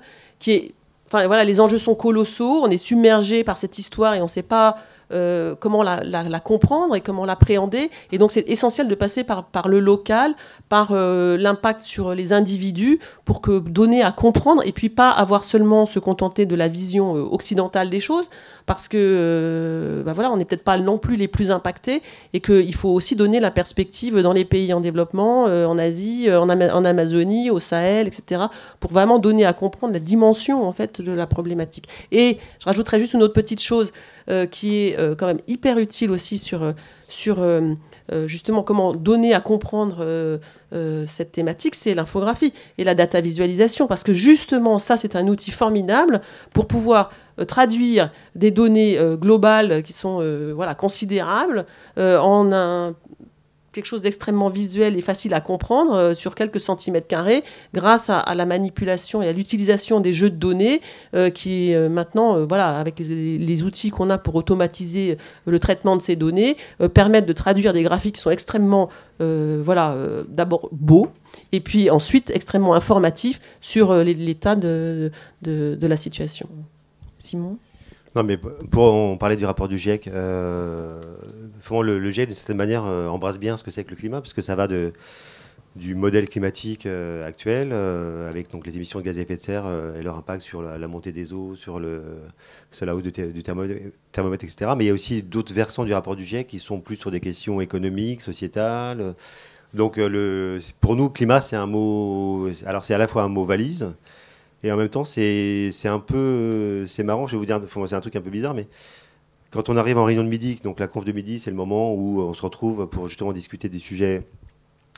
enfin voilà, les enjeux sont colossaux, on est submergé par cette histoire et on ne sait pas comment la comprendre et comment l'appréhender. Et donc, c'est essentiel de passer par le local, par l'impact sur les individus, pour donner à comprendre et puis pas avoir seulement se contenter de la vision occidentale des choses, parce que voilà, on n'est peut-être pas non plus les plus impactés et qu'il faut aussi donner la perspective dans les pays en développement, en Asie, en Amazonie, au Sahel, etc., pour vraiment donner à comprendre la dimension en fait de la problématique. Et je rajouterais juste une autre petite chose qui est quand même hyper utile aussi sur justement comment donner à comprendre cette thématique, c'est l'infographie et la data visualisation, parce que justement ça c'est un outil formidable pour pouvoir traduire des données globales qui sont considérables en quelque chose d'extrêmement visuel et facile à comprendre sur quelques centimètres carrés grâce à la manipulation et à l'utilisation des jeux de données qui maintenant, avec les outils qu'on a pour automatiser le traitement de ces données, permettent de traduire des graphiques qui sont extrêmement d'abord beaux et puis ensuite extrêmement informatifs sur l'état de la situation. Simon ? Non, mais on parlait du rapport du GIEC. Le GIEC, d'une certaine manière, embrasse bien ce que c'est que le climat, parce que ça va du modèle climatique actuel, avec donc, les émissions de gaz à effet de serre et leur impact sur la montée des eaux, sur la hausse du thermomètre, etc. Mais il y a aussi d'autres versants du rapport du GIEC qui sont plus sur des questions économiques, sociétales. Donc, pour nous, climat, c'est un mot... Alors, c'est à la fois un mot valise, et en même temps, c'est marrant, je vais vous dire, c'est un truc un peu bizarre, mais quand on arrive en réunion de midi, donc la conf de midi, c'est le moment où on se retrouve pour justement discuter des sujets,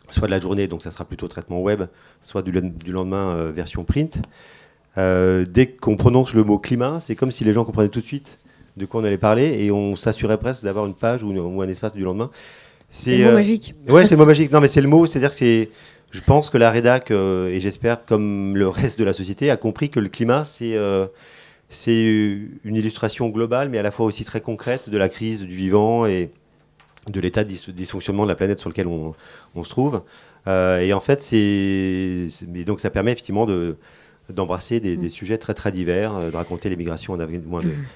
soit de la journée, donc ça sera plutôt traitement web, soit du lendemain, version print. Dès qu'on prononce le mot climat, c'est comme si les gens comprenaient tout de suite de quoi on allait parler, et on s'assurait presque d'avoir une page ou un espace du lendemain. C'est le mot magique. Ouais, c'est le mot magique. Non, mais c'est le mot, c'est-à-dire que c'est... Je pense que la rédac, et j'espère comme le reste de la société, a compris que le climat, c'est une illustration globale, mais à la fois aussi très concrète de la crise du vivant et de l'état de dysfonctionnement de la planète sur lequel on se trouve. Et en fait, mais donc ça permet effectivement d'embrasser des sujets très très divers, de raconter les migrations en Afrique,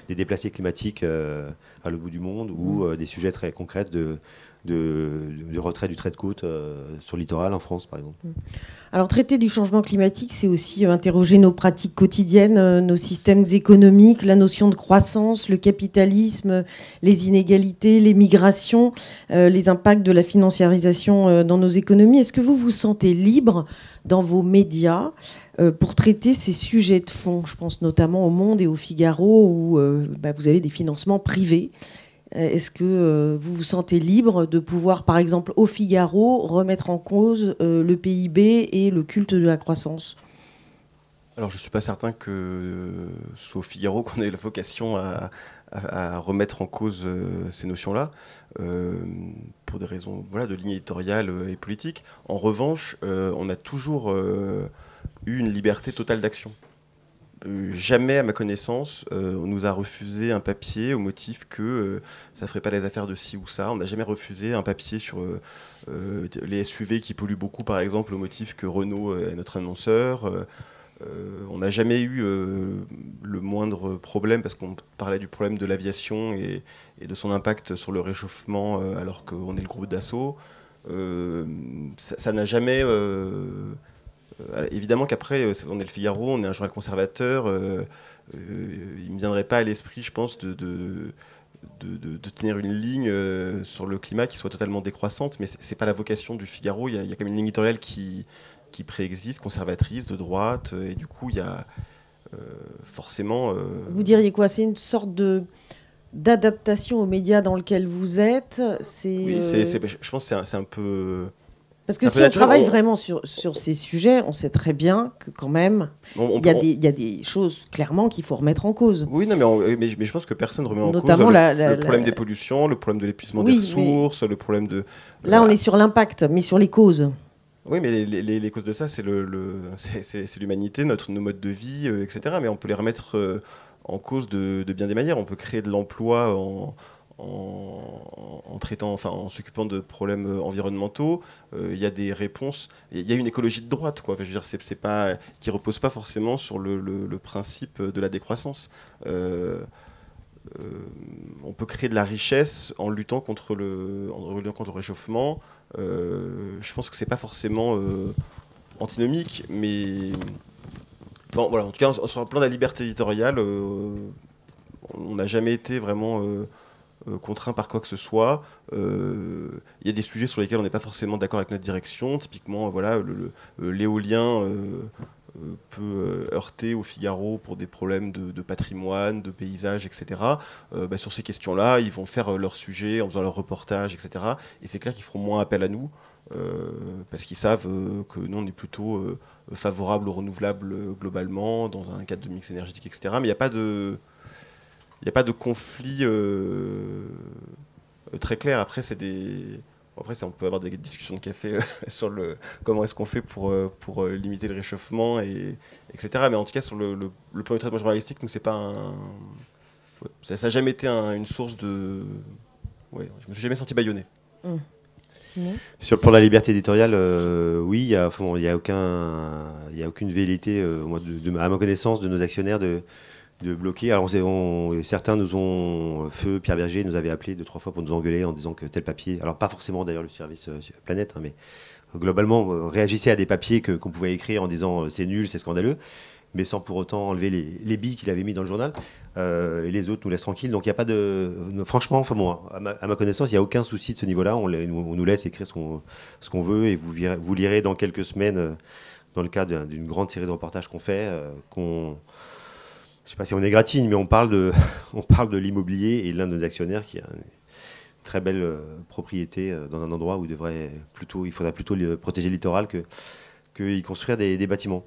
des déplacés climatiques à l'autre bout du monde, ou des sujets très concrets de retrait du trait de côte sur le littoral en France, par exemple. Alors, traiter du changement climatique, c'est aussi interroger nos pratiques quotidiennes, nos systèmes économiques, la notion de croissance, le capitalisme, les inégalités, les migrations, les impacts de la financiarisation dans nos économies. Est-ce que vous vous sentez libre dans vos médias pour traiter ces sujets de fond? Je pense notamment au Monde et au Figaro, où vous avez des financements privés. Est-ce que vous vous sentez libre de pouvoir, par exemple, au Figaro, remettre en cause le PIB et le culte de la croissance? Alors, je ne suis pas certain que ce soit au Figaro qu'on ait la vocation à remettre en cause ces notions-là, pour des raisons de ligne éditoriale et politique. En revanche, on a toujours eu une liberté totale d'action. Jamais, à ma connaissance, on nous a refusé un papier au motif que ça ne ferait pas les affaires de ci ou ça. On n'a jamais refusé un papier sur les SUV qui polluent beaucoup, par exemple, au motif que Renault est notre annonceur. On n'a jamais eu le moindre problème, parce qu'on parlait du problème de l'aviation et de son impact sur le réchauffement, alors qu'on est le groupe d'assaut. Ça n'a jamais... évidemment qu'après, on est le Figaro, on est un journal conservateur. Il ne me viendrait pas à l'esprit, je pense, de tenir une ligne sur le climat qui soit totalement décroissante, mais ce n'est pas la vocation du Figaro. Il y a quand même une ligne éditoriale qui préexiste, conservatrice, de droite, et du coup, il y a forcément... Vous diriez quoi? C'est une sorte d'adaptation aux médias dans lequel vous êtes? Oui, je pense que c'est un peu... Parce que si on travaille vraiment sur ces sujets, on sait très bien que quand même, il y a des choses clairement qu'il faut remettre en cause. Oui, non, mais je pense que personne ne remet en cause le problème des pollutions, le problème de l'épuisement des ressources, le problème de... Là, on est sur l'impact, mais sur les causes. Oui, mais les causes de ça, c'est l'humanité, nos modes de vie, etc. Mais on peut les remettre en cause de bien des manières. On peut créer de l'emploi en traitant, en s'occupant de problèmes environnementaux. Il y a des réponses. Il y a une écologie de droite, quoi. Je veux dire, c'est pas, qui repose pas forcément sur le principe de la décroissance. On peut créer de la richesse en luttant contre le réchauffement. Je pense que c'est pas forcément antinomique, mais voilà. En tout cas, sur le plan de la liberté éditoriale, on n'a jamais été vraiment contraint par quoi que ce soit. Il y a des sujets sur lesquels on n'est pas forcément d'accord avec notre direction. Typiquement, l'éolien peut heurter au Figaro pour des problèmes de patrimoine, de paysage, etc. Sur ces questions-là, ils vont faire leur sujet en faisant leur reportage, etc. Et c'est clair qu'ils feront moins appel à nous, parce qu'ils savent que nous, on est plutôt favorable aux renouvelables globalement, dans un cadre de mix énergétique, etc. Mais il n'y a pas de conflit très clair. Après, on peut avoir des discussions de café sur comment est-ce qu'on fait pour limiter le réchauffement, etc. Mais en tout cas, sur le plan du traitement journalistique, nous, c'est pas ça n'a jamais été une source de... Ouais, je me suis jamais senti bâillonné. Simon ? Sur le plan de la liberté éditoriale, oui, il n'y a aucune velléité, à ma connaissance, de nos actionnaires de bloquer. Alors certains nous ont, Pierre Berger nous avait appelé 2-3 fois pour nous engueuler en disant que tel papier, alors pas forcément d'ailleurs le service Planète, mais globalement réagissait à des papiers qu'on pouvait écrire en disant c'est nul, c'est scandaleux, mais sans pour autant enlever les billes qu'il avait mis dans le journal, et les autres nous laissent tranquilles. Donc il n'y a pas de... Franchement, à ma connaissance, il n'y a aucun souci de ce niveau-là. On nous laisse écrire ce qu'on veut, et vous lirez dans quelques semaines, dans le cadre d'une grande série de reportages qu'on fait, je ne sais pas si on égratigne, mais on parle de l'immobilier et de l'un de nos actionnaires qui a une très belle propriété dans un endroit où il faudrait plutôt protéger le littoral que y construire des bâtiments.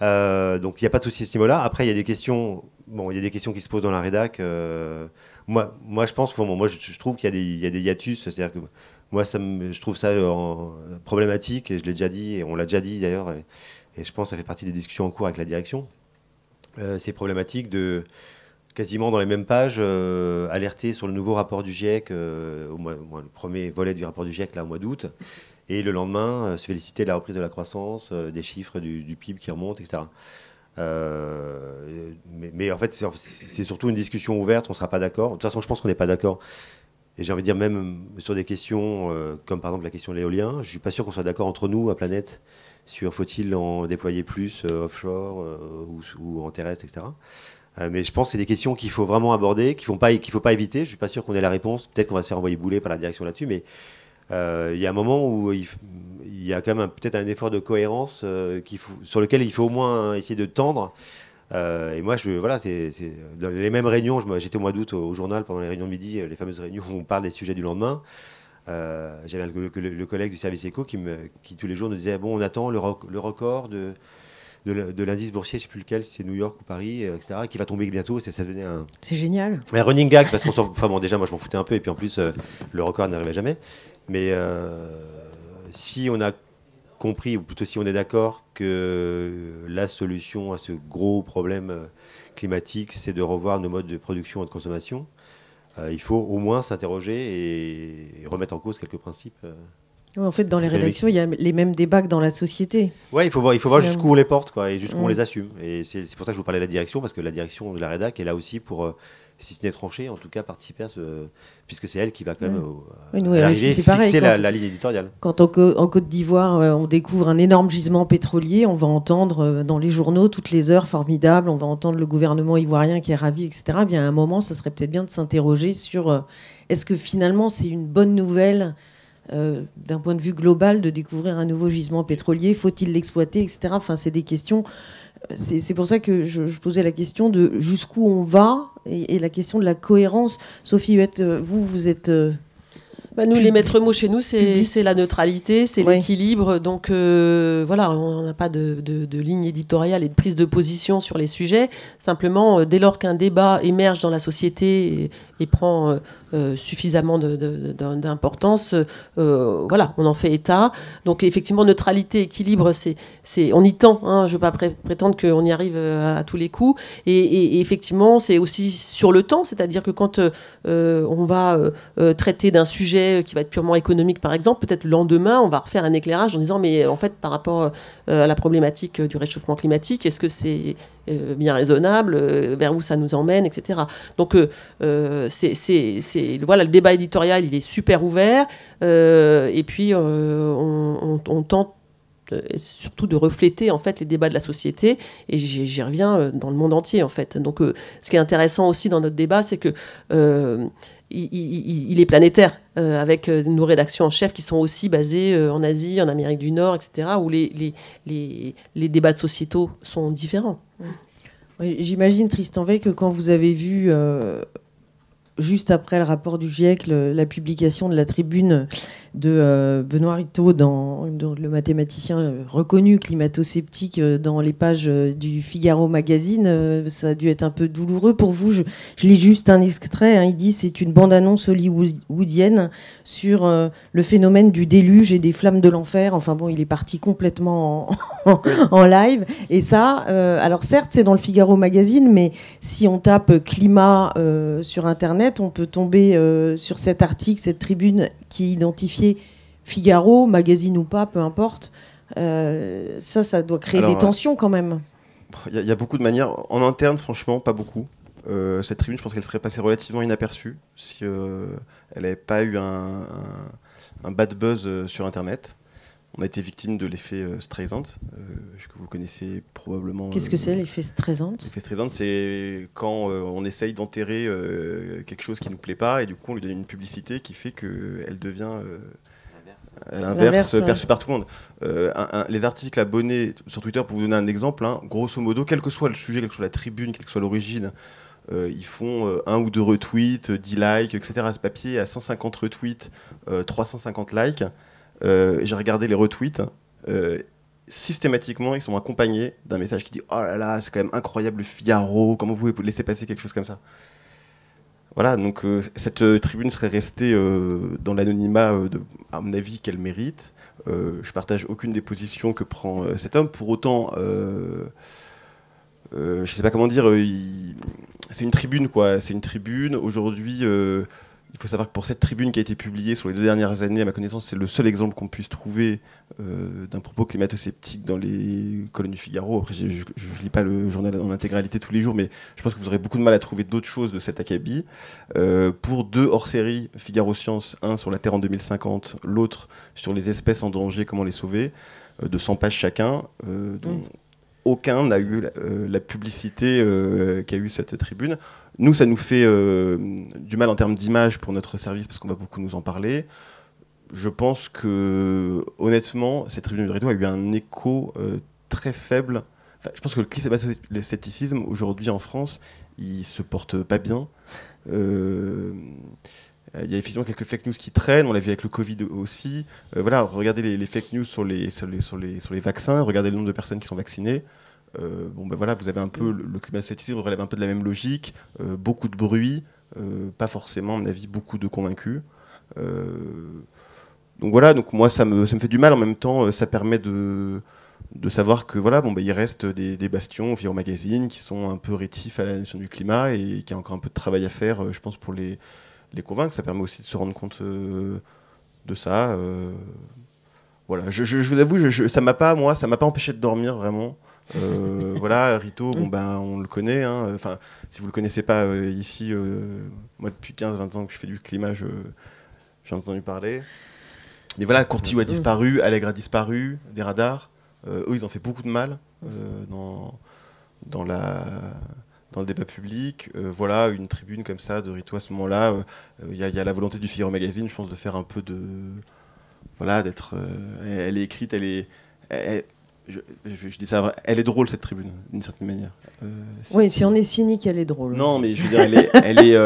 Donc il n'y a pas de souci à ce niveau-là. Après, il y a des questions qui se posent dans la rédac. Moi, je pense, je trouve qu'il y a des hiatus. C'est-à-dire que moi, je trouve ça problématique, et je l'ai déjà dit, et on l'a déjà dit d'ailleurs, et je pense que ça fait partie des discussions en cours avec la direction. C'est problématique quasiment dans les mêmes pages, alerter sur le nouveau rapport du GIEC, le premier volet du rapport du GIEC là, au mois d'août, et le lendemain, se féliciter de la reprise de la croissance, des chiffres du PIB qui remontent, etc. Mais en fait, c'est surtout une discussion ouverte, on ne sera pas d'accord. De toute façon, je pense qu'on n'est pas d'accord. Et j'ai envie de dire, même sur des questions, comme par exemple la question de l'éolien, je ne suis pas sûr qu'on soit d'accord entre nous, à Planète, sur faut-il en déployer plus offshore ou en terrestre, etc. Mais je pense que c'est des questions qu'il faut vraiment aborder, qu'il ne faut pas éviter. Je ne suis pas sûr qu'on ait la réponse. Peut-être qu'on va se faire envoyer bouler par la direction là-dessus, mais il y a un moment où il y a quand même peut-être un effort de cohérence sur lequel il faut au moins essayer de tendre. Et moi, voilà, c'est dans les mêmes réunions. J'étais au mois d'août au journal pendant les réunions de midi, les fameuses réunions où on parle des sujets du lendemain. J'avais le collègue du service éco qui tous les jours nous disait bon, on attend le record de l'indice boursier, je ne sais plus lequel, si c'est New York ou Paris, etc., qui va tomber bientôt. Ça devenait c'est génial. Un running gag, parce qu'on enfin bon, déjà, moi, je m'en foutais un peu, et puis en plus, le record n'arrivait jamais. Mais si on a compris, ou plutôt si on est d'accord que la solution à ce gros problème climatique, c'est de revoir nos modes de production et de consommation, il faut au moins s'interroger et remettre en cause quelques principes. En fait, dans les rédactions, il y a les mêmes débats que dans la société. Oui, il faut voir jusqu'où on les porte, quoi, et jusqu'où on les assume. Et c'est pour ça que je vous parlais de la direction, parce que la direction de la rédac est là aussi pour, si ce n'est tranché, en tout cas participer à puisque c'est elle qui va quand même fixer la ligne éditoriale. Quand en Côte d'Ivoire, on découvre un énorme gisement pétrolier, on va entendre dans les journaux toutes les heures formidables, on va entendre le gouvernement ivoirien qui est ravi, etc. Bien, à un moment, ça serait peut-être bien de s'interroger sur est-ce que finalement c'est une bonne nouvelle d'un point de vue global de découvrir un nouveau gisement pétrolier, faut-il l'exploiter, etc. Enfin, c'est des questions. C'est pour ça que je posais la question de jusqu'où on va et la question de la cohérence. Sophie Huette, vous êtes... nous, les maîtres mots chez nous, c'est la neutralité, c'est l'équilibre. Donc voilà, on n'a pas de ligne éditoriale et de prise de position sur les sujets. Simplement, dès lors qu'un débat émerge dans la société et prend suffisamment d'importance, voilà, on en fait état. Donc effectivement, neutralité, équilibre, on y tend. Hein, je ne veux pas prétendre qu'on y arrive à tous les coups. Et effectivement, c'est aussi sur le temps, c'est-à-dire que quand on va traiter d'un sujet qui va être purement économique, par exemple, peut-être le lendemain, on va refaire un éclairage en disant, mais en fait, par rapport à la problématique du réchauffement climatique, est-ce que c'est bien raisonnable, vers où ça nous emmène, etc. Donc voilà, le débat éditorial, il est super ouvert, et puis on tente surtout de refléter en fait les débats de la société, et j'y reviens dans le monde entier en fait. Donc ce qui est intéressant aussi dans notre débat, c'est que il est planétaire, avec nos rédactions en chef qui sont aussi basées en Asie, en Amérique du Nord, etc., où les débats de sociétaux sont différents. Oui, j'imagine, Tristan Weil, que quand vous avez vu, juste après le rapport du GIEC, la publication de la tribune de Benoît Ritaud, dans le mathématicien reconnu climato-sceptique, dans les pages du Figaro magazine, ça a dû être un peu douloureux pour vous. Je lis juste un extrait, hein. Il dit « C'est une bande-annonce hollywoodienne sur le phénomène du déluge et des flammes de l'enfer ». Enfin bon, il est parti complètement en live. Et ça, alors certes, c'est dans le Figaro magazine, mais si on tape climat sur Internet, on peut tomber sur cet article, cette tribune qui identifie Figaro, magazine ou pas, peu importe. Ça doit créer des tensions quand même. Il y a beaucoup de manières. En interne, franchement, pas beaucoup. Cette tribune, je pense qu'elle serait passée relativement inaperçue si elle n'avait pas eu un bad buzz sur Internet. On a été victime de l'effet Streisand, que vous connaissez probablement. Qu'est-ce que c'est l'effet Streisand ? L'effet Streisand, c'est quand on essaye d'enterrer quelque chose qui ne nous plaît pas, et du coup on lui donne une publicité qui fait qu'elle devient l'inverse, perçue par tout le monde. Les articles abonnés sur Twitter, pour vous donner un exemple, hein, grosso modo, quel que soit le sujet, quelle que soit la tribune, quelle que soit l'origine, ils font 1 ou 2 retweets, 10 likes, etc. Ce papier a 150 retweets, 350 likes. J'ai regardé les retweets, systématiquement ils sont accompagnés d'un message qui dit « Oh là là, c'est quand même incroyable le Figaro, comment vous pouvez laisser passer quelque chose comme ça ?» Voilà, donc cette tribune serait restée dans l'anonymat, à mon avis, qu'elle mérite. Je partage aucune des positions que prend cet homme. Pour autant, je ne sais pas comment dire, c'est une tribune, quoi. C'est une tribune. Aujourd'hui, il faut savoir que pour cette tribune qui a été publiée sur les 2 dernières années, à ma connaissance, c'est le seul exemple qu'on puisse trouver d'un propos climato-sceptique dans les colonnes du Figaro. Après, je ne lis pas le journal en intégralité tous les jours, mais je pense que vous aurez beaucoup de mal à trouver d'autres choses de cet acabit. Pour 2 hors-série, Figaro Science, un sur la Terre en 2050, l'autre sur les espèces en danger, comment les sauver, de 100 pages chacun, dont aucun n'a eu la publicité qu'a eu cette tribune. Nous, ça nous fait du mal en termes d'image pour notre service, parce qu'on va beaucoup nous en parler. Je pense que, honnêtement, cette tribune de Rideau a eu un écho très faible. Enfin, je pense que le scepticisme, aujourd'hui en France, il se porte pas bien. Il y a effectivement quelques fake news qui traînent, on l'a vu avec le Covid aussi. Voilà, regardez les fake news sur les vaccins, regardez le nombre de personnes qui sont vaccinées. Bon, ben voilà, vous avez un peu le climato-scepticisme relève un peu de la même logique, beaucoup de bruit, pas forcément, à mon avis, beaucoup de convaincus. Donc voilà, donc moi ça me fait du mal, en même temps ça permet de savoir que voilà, bon, ben, il reste des bastions au Figaro Magazine qui sont un peu rétifs à la notion du climat et qu'il y a encore un peu de travail à faire, je pense, pour les convaincre. Ça permet aussi de se rendre compte de ça. Voilà, je vous avoue, ça m'a pas empêché de dormir vraiment. Voilà, Rito, bon, ben, on le connaît. Enfin, si vous le connaissez pas ici, moi depuis 15-20 ans que je fais du climat, j'ai entendu parler. Mais voilà, Courtillou a disparu, Allègre a disparu, des radars. Eux, ils ont fait beaucoup de mal dans le débat public. Voilà, une tribune comme ça de Rito à ce moment-là. Il y a la volonté du Figaro Magazine, je pense, de faire un peu de... Voilà, d'être... elle est écrite, je dis ça, elle est drôle, cette tribune, d'une certaine manière. Oui, si on est cynique, elle est drôle. Non, mais je veux dire, elle est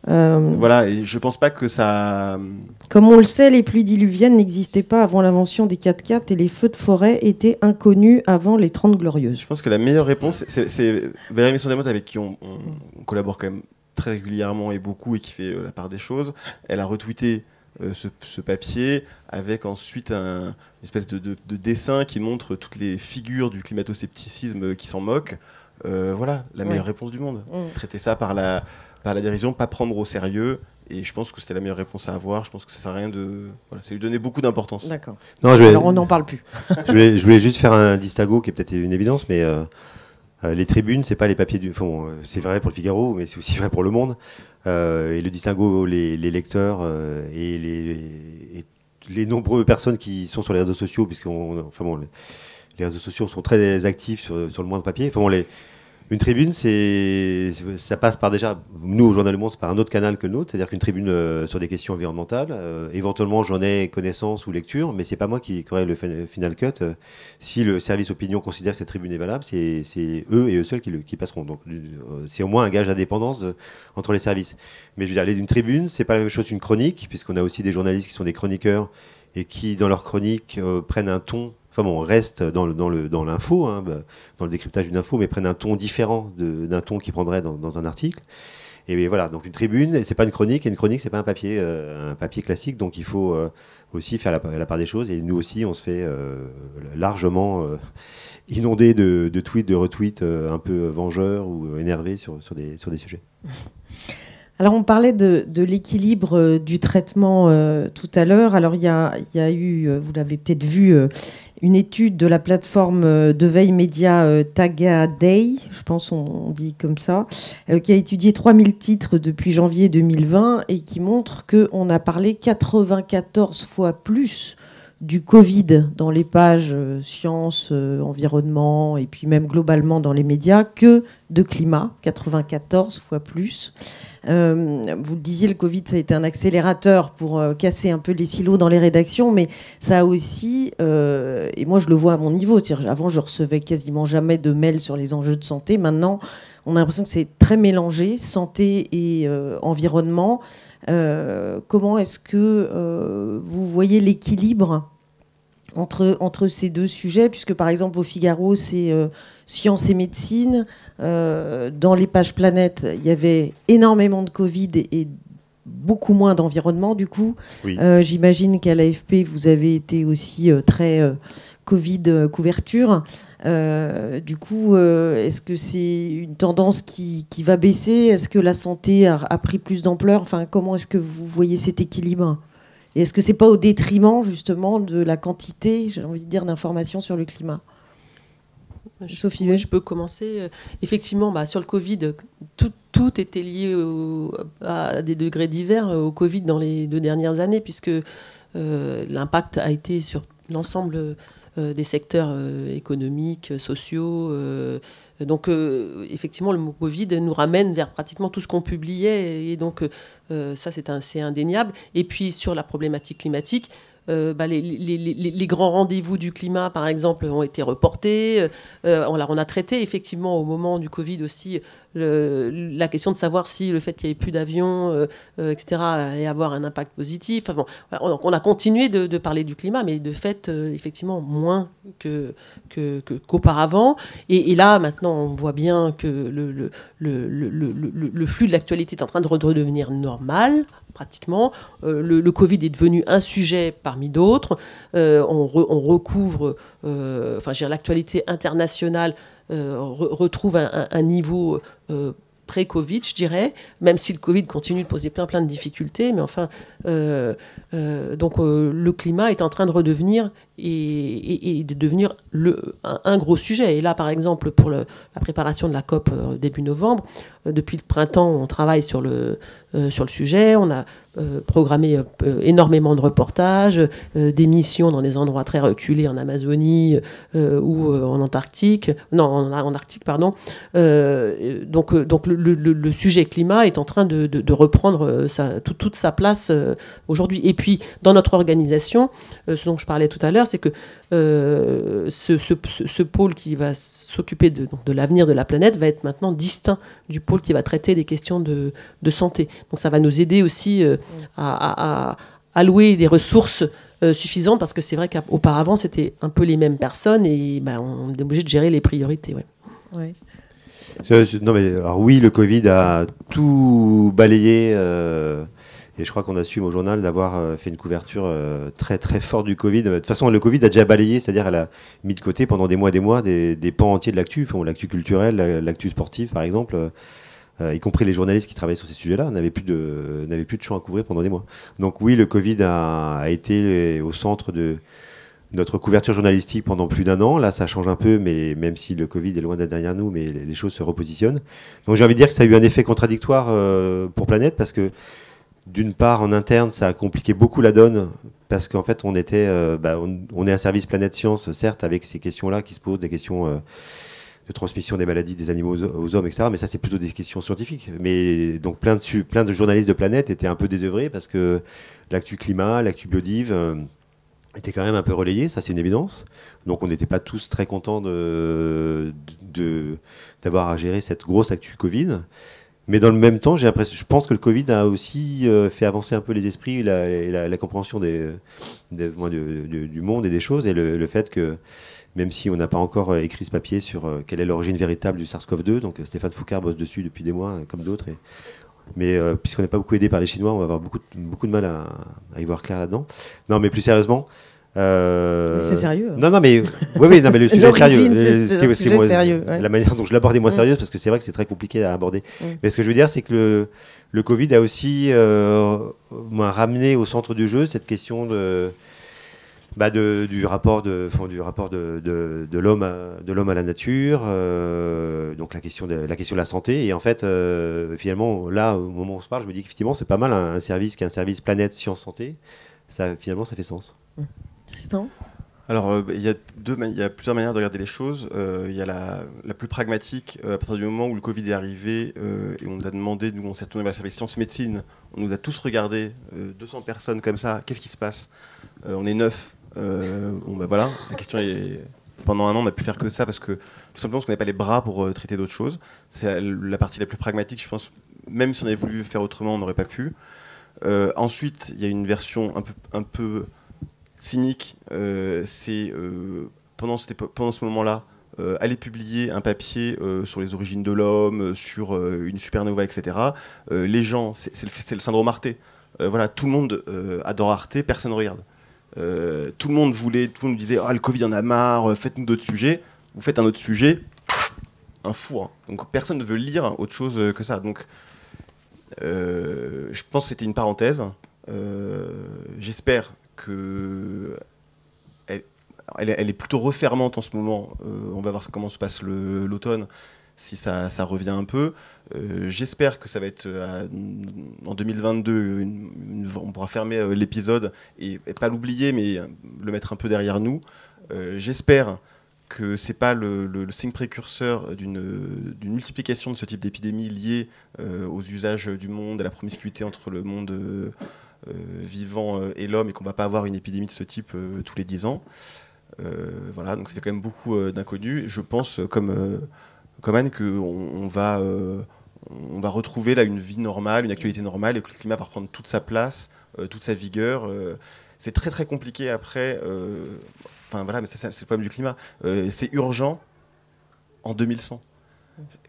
voilà, et je pense pas que ça... Comme on le sait, les pluies diluviennes n'existaient pas avant l'invention des 4x4 et les feux de forêt étaient inconnus avant les 30 Glorieuses. Je pense que la meilleure réponse, c'est Valérie Masson-Delmotte, avec qui on collabore quand même très régulièrement et beaucoup, et qui fait la part des choses. Elle a retweeté ce papier avec ensuite une espèce de dessin qui montre toutes les figures du climato-scepticisme qui s'en moquent. Voilà, la meilleure réponse du monde. Traiter ça par la dérision, pas prendre au sérieux, et je pense que c'était la meilleure réponse à avoir. Je pense que ça sert à rien de... Voilà, ça lui donnait beaucoup d'importance. D'accord. Alors on n'en parle plus. je voulais juste faire un distinguo qui est peut-être une évidence, mais les tribunes, c'est pas les papiers du... Enfin, c'est vrai pour le Figaro, mais c'est aussi vrai pour Le Monde. Et le distinguo, les lecteurs et les nombreuses personnes qui sont sur les réseaux sociaux, les réseaux sociaux sont très actifs sur le moindre papier. Enfin, une tribune, ça passe par déjà, nous au Journal du Monde, c'est par un autre canal que le nôtre, c'est-à-dire qu'une tribune sur des questions environnementales, éventuellement j'en ai connaissance ou lecture, mais c'est pas moi qui aurai le final cut. Si le service opinion considère que cette tribune est valable, c'est eux et eux seuls qui passeront. Donc c'est au moins un gage d'indépendance entre les services. Mais je veux dire, aller d'une tribune, c'est pas la même chose qu'une chronique, puisqu'on a aussi des journalistes qui sont des chroniqueurs et qui, dans leur chronique, prennent un ton... Enfin bon, on reste dans l'info, dans le décryptage d'une info, mais prennent un ton différent d'un ton qu'ils prendraient dans un article. Et voilà, donc une tribune, c'est pas une chronique, et une chronique, c'est pas un papier classique, donc il faut aussi faire la part des choses. Et nous aussi, on se fait largement inonder de tweets, de retweets un peu vengeurs ou énervés sur des sujets. Alors, on parlait de l'équilibre du traitement tout à l'heure. Alors, il y a eu, vous l'avez peut-être vu, une étude de la plateforme de veille média Tagaday, je pense on dit comme ça, qui a étudié 3000 titres depuis janvier 2020 et qui montre qu'on a parlé 94 fois plus du Covid dans les pages sciences, environnement et puis même globalement dans les médias que de climat, 94 fois plus. Vous le disiez, le Covid, ça a été un accélérateur pour casser un peu les silos dans les rédactions, mais ça a aussi, et moi je le vois à mon niveau, c'est-à-dire, avant je recevais quasiment jamais de mails sur les enjeux de santé, maintenant on a l'impression que c'est très mélangé, santé et environnement. Comment est-ce que vous voyez l'équilibre entre ces deux sujets, puisque par exemple au Figaro c'est sciences et médecine, dans les pages Planète il y avait énormément de Covid et beaucoup moins d'environnement, du coup. Oui. J'imagine qu'à l'AFP, vous avez été aussi très Covid couverture. Du coup, est-ce que c'est une tendance qui va baisser? Est-ce que la santé a pris plus d'ampleur? Enfin, comment est-ce que vous voyez cet équilibre? Et est-ce que c'est pas au détriment, justement, de la quantité, j'ai envie de dire, d'informations sur le climat? Sophie, oui, je peux commencer. Effectivement, sur le Covid, tout était lié à des degrés divers au Covid dans les 2 dernières années, puisque l'impact a été sur l'ensemble des secteurs économiques, sociaux. Donc, effectivement, le mot Covid nous ramène vers pratiquement tout ce qu'on publiait. Et donc, ça, c'est indéniable. Et puis, sur la problématique climatique, les grands rendez-vous du climat, par exemple, ont été reportés. On a traité, effectivement, au moment du Covid aussi, la question de savoir si le fait qu'il n'y ait plus d'avions, etc., allait avoir un impact positif. Enfin, bon, on a continué de parler du climat, mais de fait, effectivement, moins qu'auparavant. Et là, maintenant, on voit bien que le flux de l'actualité est en train de redevenir normal, pratiquement. Le Covid est devenu un sujet parmi d'autres. On recouvre, l'actualité internationale retrouve un niveau pré-Covid, je dirais, même si le Covid continue de poser plein de difficultés, mais enfin, donc le climat est en train de redevenir et de devenir un gros sujet. Et là, par exemple, pour la préparation de la COP début novembre, depuis le printemps, on travaille sur le sujet. On a programmé énormément de reportages, des missions dans des endroits très reculés en Amazonie ou en Antarctique. Non, en Arctique, pardon. Donc le sujet climat est en train de reprendre toute sa place aujourd'hui. Et puis, dans notre organisation, ce dont je parlais tout à l'heure, c'est que ce pôle qui va s'occuper de l'avenir de la planète va être maintenant distinct du pôle qui va traiter des questions de santé. Donc ça va nous aider aussi à allouer des ressources suffisantes, parce que c'est vrai qu'auparavant, c'était un peu les mêmes personnes et on est obligé de gérer les priorités. Ouais. Ouais. Non, mais alors oui, le Covid a tout balayé. Et je crois qu'on assume au journal d'avoir fait une couverture très très forte du Covid. De toute façon, le Covid a déjà balayé, c'est-à-dire elle a mis de côté pendant des mois des pans entiers de l'actu, l'actu culturelle, l'actu sportive par exemple, y compris les journalistes qui travaillaient sur ces sujets-là, n'avaient plus de champ à couvrir pendant des mois. Donc oui, le Covid a été au centre de notre couverture journalistique pendant plus d'1 an. Là, ça change un peu, mais même si le Covid est loin d'être derrière nous, mais les choses se repositionnent. Donc j'ai envie de dire que ça a eu un effet contradictoire pour Planète, parce que d'une part, en interne, ça a compliqué beaucoup la donne, parce qu'en fait, on est un service Planète Science, certes, avec ces questions-là qui se posent, des questions de transmission des maladies des animaux aux hommes, etc. Mais ça, c'est plutôt des questions scientifiques. Mais donc, plein de journalistes de Planète étaient un peu désœuvrés, parce que l'actu climat, l'actu biodive était quand même un peu relayé, ça c'est une évidence. Donc, on n'était pas tous très contents d'avoir à gérer cette grosse actu Covid. Mais dans le même temps, je pense que le Covid a aussi fait avancer un peu les esprits, la compréhension du monde et des choses, et le fait que, même si on n'a pas encore écrit ce papier sur quelle est l'origine véritable du SARS-CoV-2, donc Stéphane Foucard bosse dessus depuis des mois, comme d'autres, mais puisqu'on n'est pas beaucoup aidé par les Chinois, on va avoir beaucoup de mal à y voir clair là-dedans. Non, mais plus sérieusement... C'est sérieux. Non, mais oui, non, mais le sujet est sérieux. C'est sérieux. Ouais. La manière dont je l'aborde est moins sérieuse, parce que c'est vrai que c'est très compliqué à aborder. Mais ce que je veux dire, c'est que le Covid a aussi ramené au centre du jeu cette question du rapport de l'homme à la nature, donc la question de la santé. Et en fait, finalement, là, au moment où on se parle, je me dis qu'effectivement, c'est pas mal un service qui est un service Planète Science Santé. Finalement, ça fait sens. Tristan ? Alors, il y a plusieurs manières de regarder les choses. Il y a la plus pragmatique, à partir du moment où le Covid est arrivé, et on nous a demandé, nous on s'est tourné vers le service sciences-médecine, on nous a tous regardé, 200 personnes comme ça, qu'est-ce qui se passe ? On est 9. Voilà, la question est... Pendant 1 an, on n'a pu faire que ça, parce que tout simplement, parce qu'on n'avait pas les bras pour traiter d'autres choses. C'est la partie la plus pragmatique, je pense. Même si on avait voulu faire autrement, on n'aurait pas pu. Ensuite, il y a une version un peu cynique, pendant ce moment-là, aller publier un papier sur les origines de l'homme, sur une supernova, etc. Les gens, c'est le syndrome Arte. Voilà, tout le monde adore Arte, personne ne regarde. Tout le monde nous disait le Covid en a marre, faites-nous d'autres sujets. Vous faites un autre sujet, un four. Hein. Donc personne ne veut lire autre chose que ça. Donc je pense que c'était une parenthèse. J'espère que elle est plutôt refermante en ce moment. On va voir comment se passe l'automne, si ça revient un peu. J'espère que ça va être en 2022, on pourra fermer l'épisode et pas l'oublier, mais le mettre un peu derrière nous. J'espère que c'est pas le signe précurseur d'une multiplication de ce type d'épidémie liée aux usages du monde, à la promiscuité entre le monde vivant et l'homme, et qu'on va pas avoir une épidémie de ce type tous les 10 ans. Voilà, donc ça fait quand même beaucoup d'inconnus. Je pense, comme Anne, qu'on va retrouver là une vie normale, une actualité normale, et que le climat va reprendre toute sa place, toute sa vigueur. C'est très très compliqué après. Enfin voilà, mais ça, c'est le problème du climat. C'est urgent en 2100.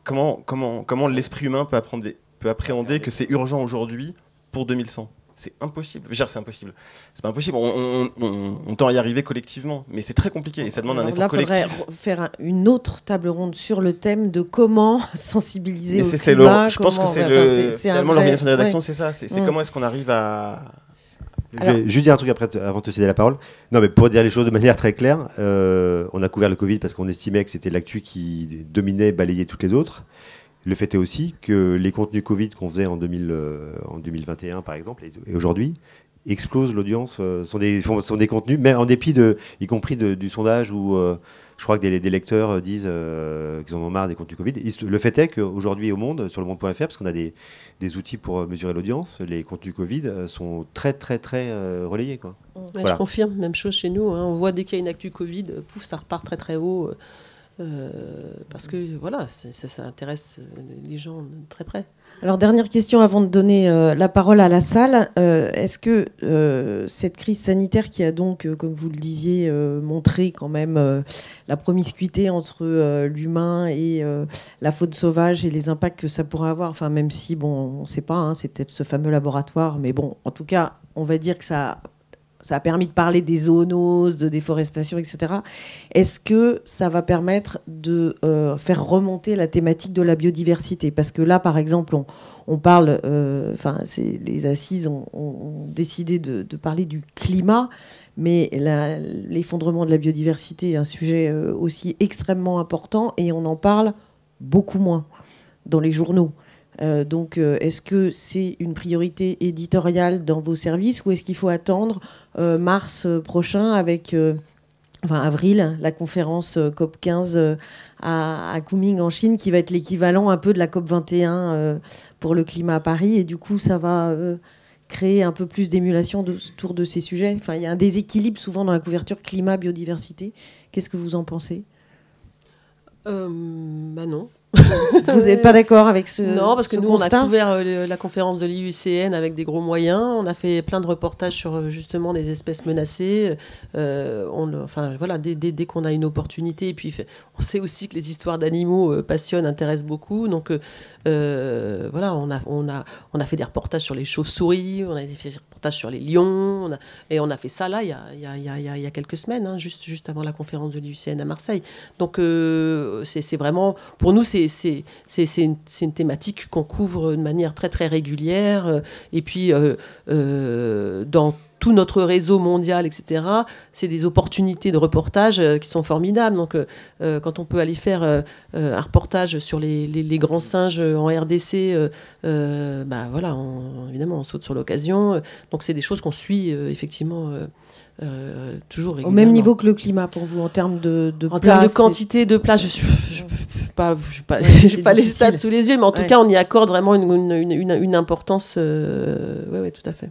Comment l'esprit humain peut appréhender que c'est urgent aujourd'hui pour 2100 ? C'est impossible. Je veux dire, c'est impossible. C'est pas impossible. On tend à y arriver collectivement, mais c'est très compliqué et ça demande un effort collectif. Là, il faudrait faire une autre table ronde sur le thème de comment sensibiliser au climat. Je pense que c'est finalement l'organisation des rédactions, c'est ça. C'est comment est-ce qu'on arrive à... Je vais juste dire un truc avant de te céder la parole. Non, mais pour dire les choses de manière très claire, on a couvert le Covid parce qu'on estimait que c'était l'actu qui dominait, balayait toutes les autres. Le fait est aussi que les contenus Covid qu'on faisait en 2021, par exemple, et aujourd'hui, explosent l'audience. Sont des contenus, mais en dépit y compris du sondage où je crois que des lecteurs disent qu'ils en ont marre des contenus Covid. Le fait est qu'aujourd'hui au Monde, sur le monde.fr, parce qu'on a des outils pour mesurer l'audience, les contenus Covid sont très, très, très relayés, quoi. Ouais, voilà. Je confirme, même chose chez nous. Hein. On voit dès qu'il y a une actu Covid, pouf, ça repart très, très haut. Parce que voilà, ça intéresse les gens de très près. Alors, dernière question avant de donner la parole à la salle. Est-ce que cette crise sanitaire qui a donc, comme vous le disiez, montré quand même la promiscuité entre l'humain et la faune sauvage et les impacts que ça pourrait avoir, enfin, même si, bon, on ne sait pas, hein, c'est peut-être ce fameux laboratoire, mais bon, en tout cas, on va dire que ça a permis de parler des zoonoses, de déforestation, etc. Est-ce que ça va permettre de faire remonter la thématique de la biodiversité ? Parce que là, par exemple, on parle... les assises ont décidé de parler du climat, mais l'effondrement de la biodiversité est un sujet aussi extrêmement important et on en parle beaucoup moins dans les journaux. Donc, est-ce que c'est une priorité éditoriale dans vos services ou est-ce qu'il faut attendre mars prochain avec, avril, la conférence COP15 à Kunming en Chine qui va être l'équivalent un peu de la COP21 pour le climat à Paris et du coup, ça va créer un peu plus d'émulation autour de ces sujets. Enfin, il y a un déséquilibre souvent dans la couverture climat-biodiversité. Qu'est-ce que vous en pensez ? Non. Vous n'êtes pas d'accord avec ce constat ? Non, parce que nous, on a couvert la conférence de l'IUCN avec des gros moyens. On a fait plein de reportages sur justement des espèces menacées. Dès qu'on a une opportunité. Et puis, on sait aussi que les histoires d'animaux passionnent, intéressent beaucoup. Donc, on a fait des reportages sur les chauves-souris, on a fait des reportages sur les lions. On a fait ça là, il y a quelques semaines, hein, juste avant la conférence de l'IUCN à Marseille. Donc, c'est vraiment... Pour nous, c'est une thématique qu'on couvre de manière très très régulière et puis dans tout notre réseau mondial, etc., c'est des opportunités de reportage qui sont formidables. Donc, quand on peut aller faire un reportage sur les grands singes en RDC, évidemment, on saute sur l'occasion. Donc, c'est des choses qu'on suit effectivement toujours régulièrement. Au même niveau que le climat pour vous, en termes de en termes de quantité de place, je n'ai pas les stats sous les yeux, mais en tout cas, on y accorde vraiment une importance. Oui, tout à fait.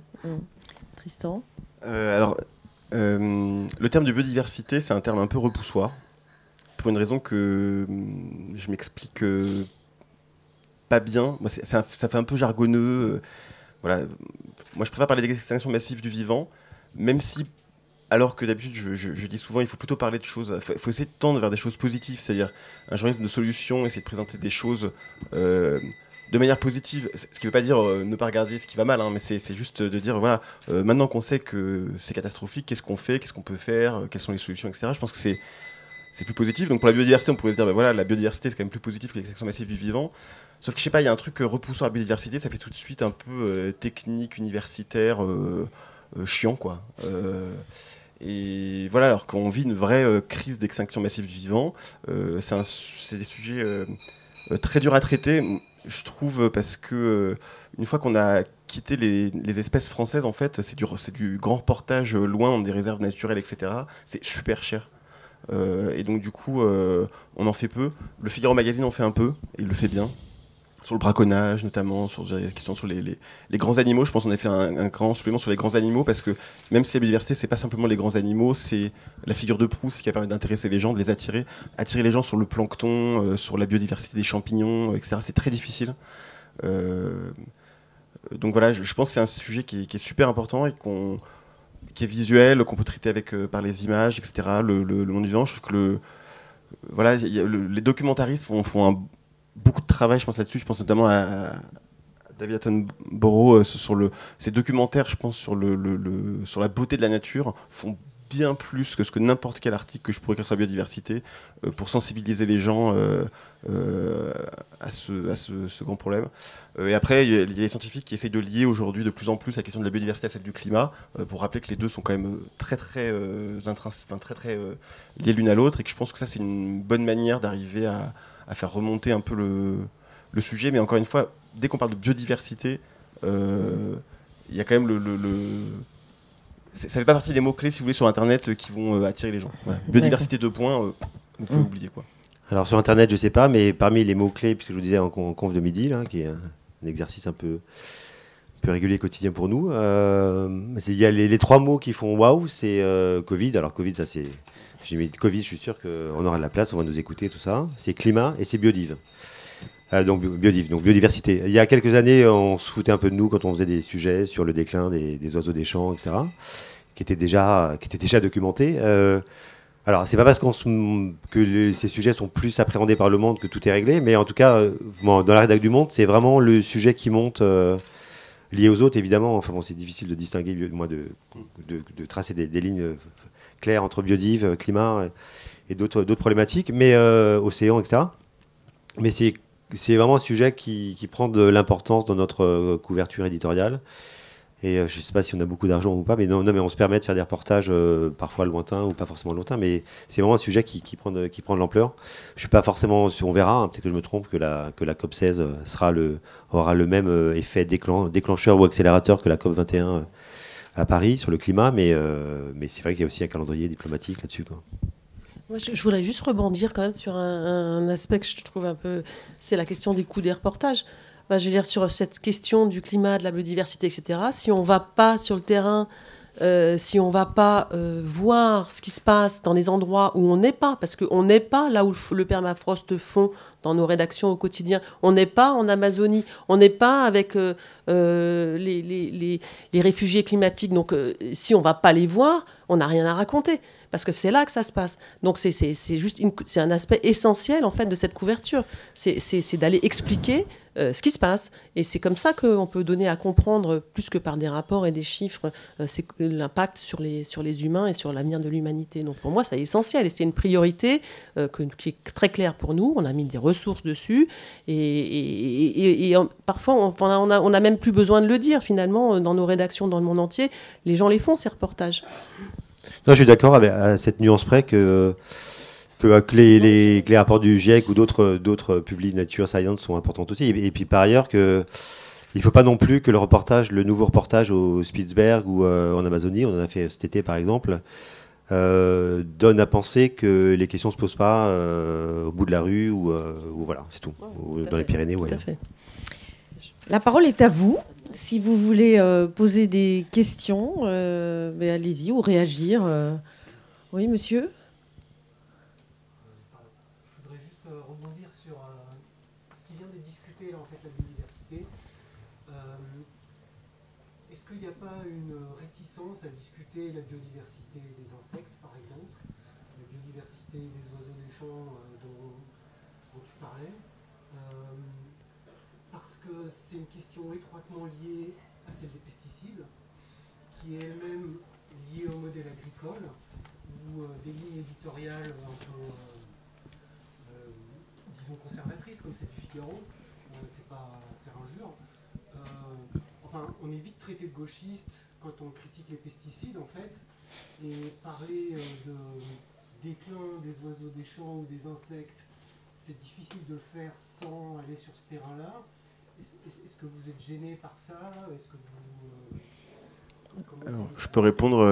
Tristan ? Le terme de biodiversité, c'est un terme un peu repoussoir, pour une raison que je m'explique pas bien. Moi, ça fait un peu jargonneux. Voilà. Moi, je préfère parler d'extinction massive du vivant, même si alors que d'habitude, je dis souvent, il faut plutôt parler de choses, il faut essayer de tendre vers des choses positives, c'est-à-dire un journalisme de solution, essayer de présenter des choses de manière positive, ce qui ne veut pas dire ne pas regarder ce qui va mal, hein, mais c'est juste de dire, voilà, maintenant qu'on sait que c'est catastrophique, qu'est-ce qu'on fait, qu'est-ce qu'on peut faire, quelles sont les solutions, etc. Je pense que c'est plus positif. Donc pour la biodiversité, on pourrait se dire, bah voilà, la biodiversité, c'est quand même plus positif que l'extinction massive du vivant. Sauf que je sais pas, il y a un truc repoussant à la biodiversité, ça fait tout de suite un peu technique, universitaire, chiant, quoi. Et voilà, alors qu'on vit une vraie crise d'extinction massive du vivant, c'est des sujets très durs à traiter, je trouve, parce que une fois qu'on a quitté les espèces françaises, en fait, c'est du grand reportage loin dans des réserves naturelles, etc. C'est super cher. Et donc du coup, on en fait peu. Le Figaro Magazine en fait un peu, et il le fait bien. Sur le braconnage notamment, sur des questions sur les grands animaux. Je pense qu'on a fait un grand supplément sur les grands animaux, parce que même si la biodiversité, c'est pas simplement les grands animaux, c'est la figure de Proust qui a permis d'intéresser les gens, de les attirer les gens sur le plancton, sur la biodiversité des champignons, etc. C'est très difficile. Donc voilà, je pense que c'est un sujet qui est super important et qui est visuel, qu'on peut traiter par les images, etc. Le monde vivant, je trouve que voilà, les documentaristes font beaucoup de travail, je pense, là-dessus. Je pense notamment à David Attenborough sur ces documentaires, je pense, sur la beauté de la nature, font bien plus que ce que n'importe quel article que je pourrais écrire sur la biodiversité pour sensibiliser les gens à ce grand problème. Et après, il y a les scientifiques qui essayent de lier aujourd'hui de plus en plus la question de la biodiversité à celle du climat, pour rappeler que les deux sont quand même très liés l'une à l'autre, et que je pense que ça, c'est une bonne manière d'arriver à faire remonter un peu le sujet. Mais encore une fois, dès qu'on parle de biodiversité, il y a quand même ça fait pas partie des mots-clés, si vous voulez, sur Internet qui vont attirer les gens. Voilà. Biodiversité 2 points, vous pouvez oublier, quoi. Alors sur Internet, je sais pas, mais parmi les mots-clés, puisque je vous disais en conf de midi, là, qui est un exercice un peu régulier, quotidien pour nous, il y a les 3 mots qui font waouh, c'est Covid. Alors Covid, ça c'est... J'ai mis Covid, je suis sûr qu'on aura de la place, on va nous écouter, tout ça. C'est climat et c'est biodive. Donc biodiversité. Il y a quelques années, on se foutait un peu de nous quand on faisait des sujets sur le déclin des oiseaux des champs, etc., qui étaient déjà documentés. Alors, c'est pas parce ces sujets sont plus appréhendés par le Monde que tout est réglé, mais en tout cas, dans la rédac du Monde, c'est vraiment le sujet qui monte lié aux autres, évidemment. Enfin bon, c'est difficile de distinguer, de tracer des lignes claires entre biodive, climat et d'autres problématiques, mais océan, etc. Mais c'est vraiment un sujet qui prend de l'importance dans notre couverture éditoriale. Et je ne sais pas si on a beaucoup d'argent ou pas, mais non, mais on se permet de faire des reportages parfois lointains ou pas forcément lointains, mais c'est vraiment un sujet qui prend de l'ampleur. Je suis pas forcément, on verra, hein, peut-être que je me trompe, que la COP16 aura le même effet déclencheur ou accélérateur que la COP21 à Paris sur le climat, mais c'est vrai qu'il y a aussi un calendrier diplomatique là-dessus, quoi. Moi, je voudrais juste rebondir quand même sur un aspect que je trouve un peu... C'est la question des coûts des reportages. Enfin, je veux dire, sur cette question du climat, de la biodiversité, etc., si on ne va pas sur le terrain, si on ne va pas voir ce qui se passe dans les endroits où on n'est pas, parce qu'on n'est pas là où le permafrost fond dans nos rédactions au quotidien, on n'est pas en Amazonie, on n'est pas avec les réfugiés climatiques, donc si on ne va pas les voir, on n'a rien à raconter. Parce que c'est là que ça se passe. Donc c'est juste c'est un aspect essentiel en fait de cette couverture. C'est d'aller expliquer ce qui se passe. Et c'est comme ça qu'on peut donner à comprendre, plus que par des rapports et des chiffres, c'est l'impact sur les humains et sur l'avenir de l'humanité. Donc pour moi, c'est essentiel et c'est une priorité qui est très claire pour nous. On a mis des ressources dessus et parfois on a même plus besoin de le dire finalement dans nos rédactions dans le monde entier. Les gens les font ces reportages. Non, je suis d'accord à cette nuance près que les rapports du GIEC ou d'autres publics Nature Science sont importants aussi. Et puis par ailleurs, il ne faut pas non plus que le nouveau reportage au Spitzberg ou en Amazonie, on en a fait cet été par exemple, donne à penser que les questions ne se posent pas au bout de la rue ou voilà, c'est tout. Ou dans les Pyrénées. Tout à fait. La parole est à vous. Si vous voulez poser des questions, allez-y, ou réagir. Oui, monsieur ? Je voudrais juste rebondir sur ce qui vient de discuter, là, en fait, la biodiversité. est-ce qu'il n'y a pas une réticence à discuter la biodiversité des insectes, par exemple, la biodiversité des oiseaux des champs dont tu parlais, parce que c'est une question étroitement liée à celle des pesticides, qui est elle-même liée au modèle agricole, où des lignes éditoriales un peu, disons, conservatrices, comme celle du Figaro, c'est pas faire injure. Enfin, on est vite traité de gauchiste quand on critique les pesticides, en fait, et parler de déclin des oiseaux des champs ou des insectes, c'est difficile de le faire sans aller sur ce terrain-là. Est-ce que vous êtes gêné par ça? Est-ce que vous... Alors, je peux répondre.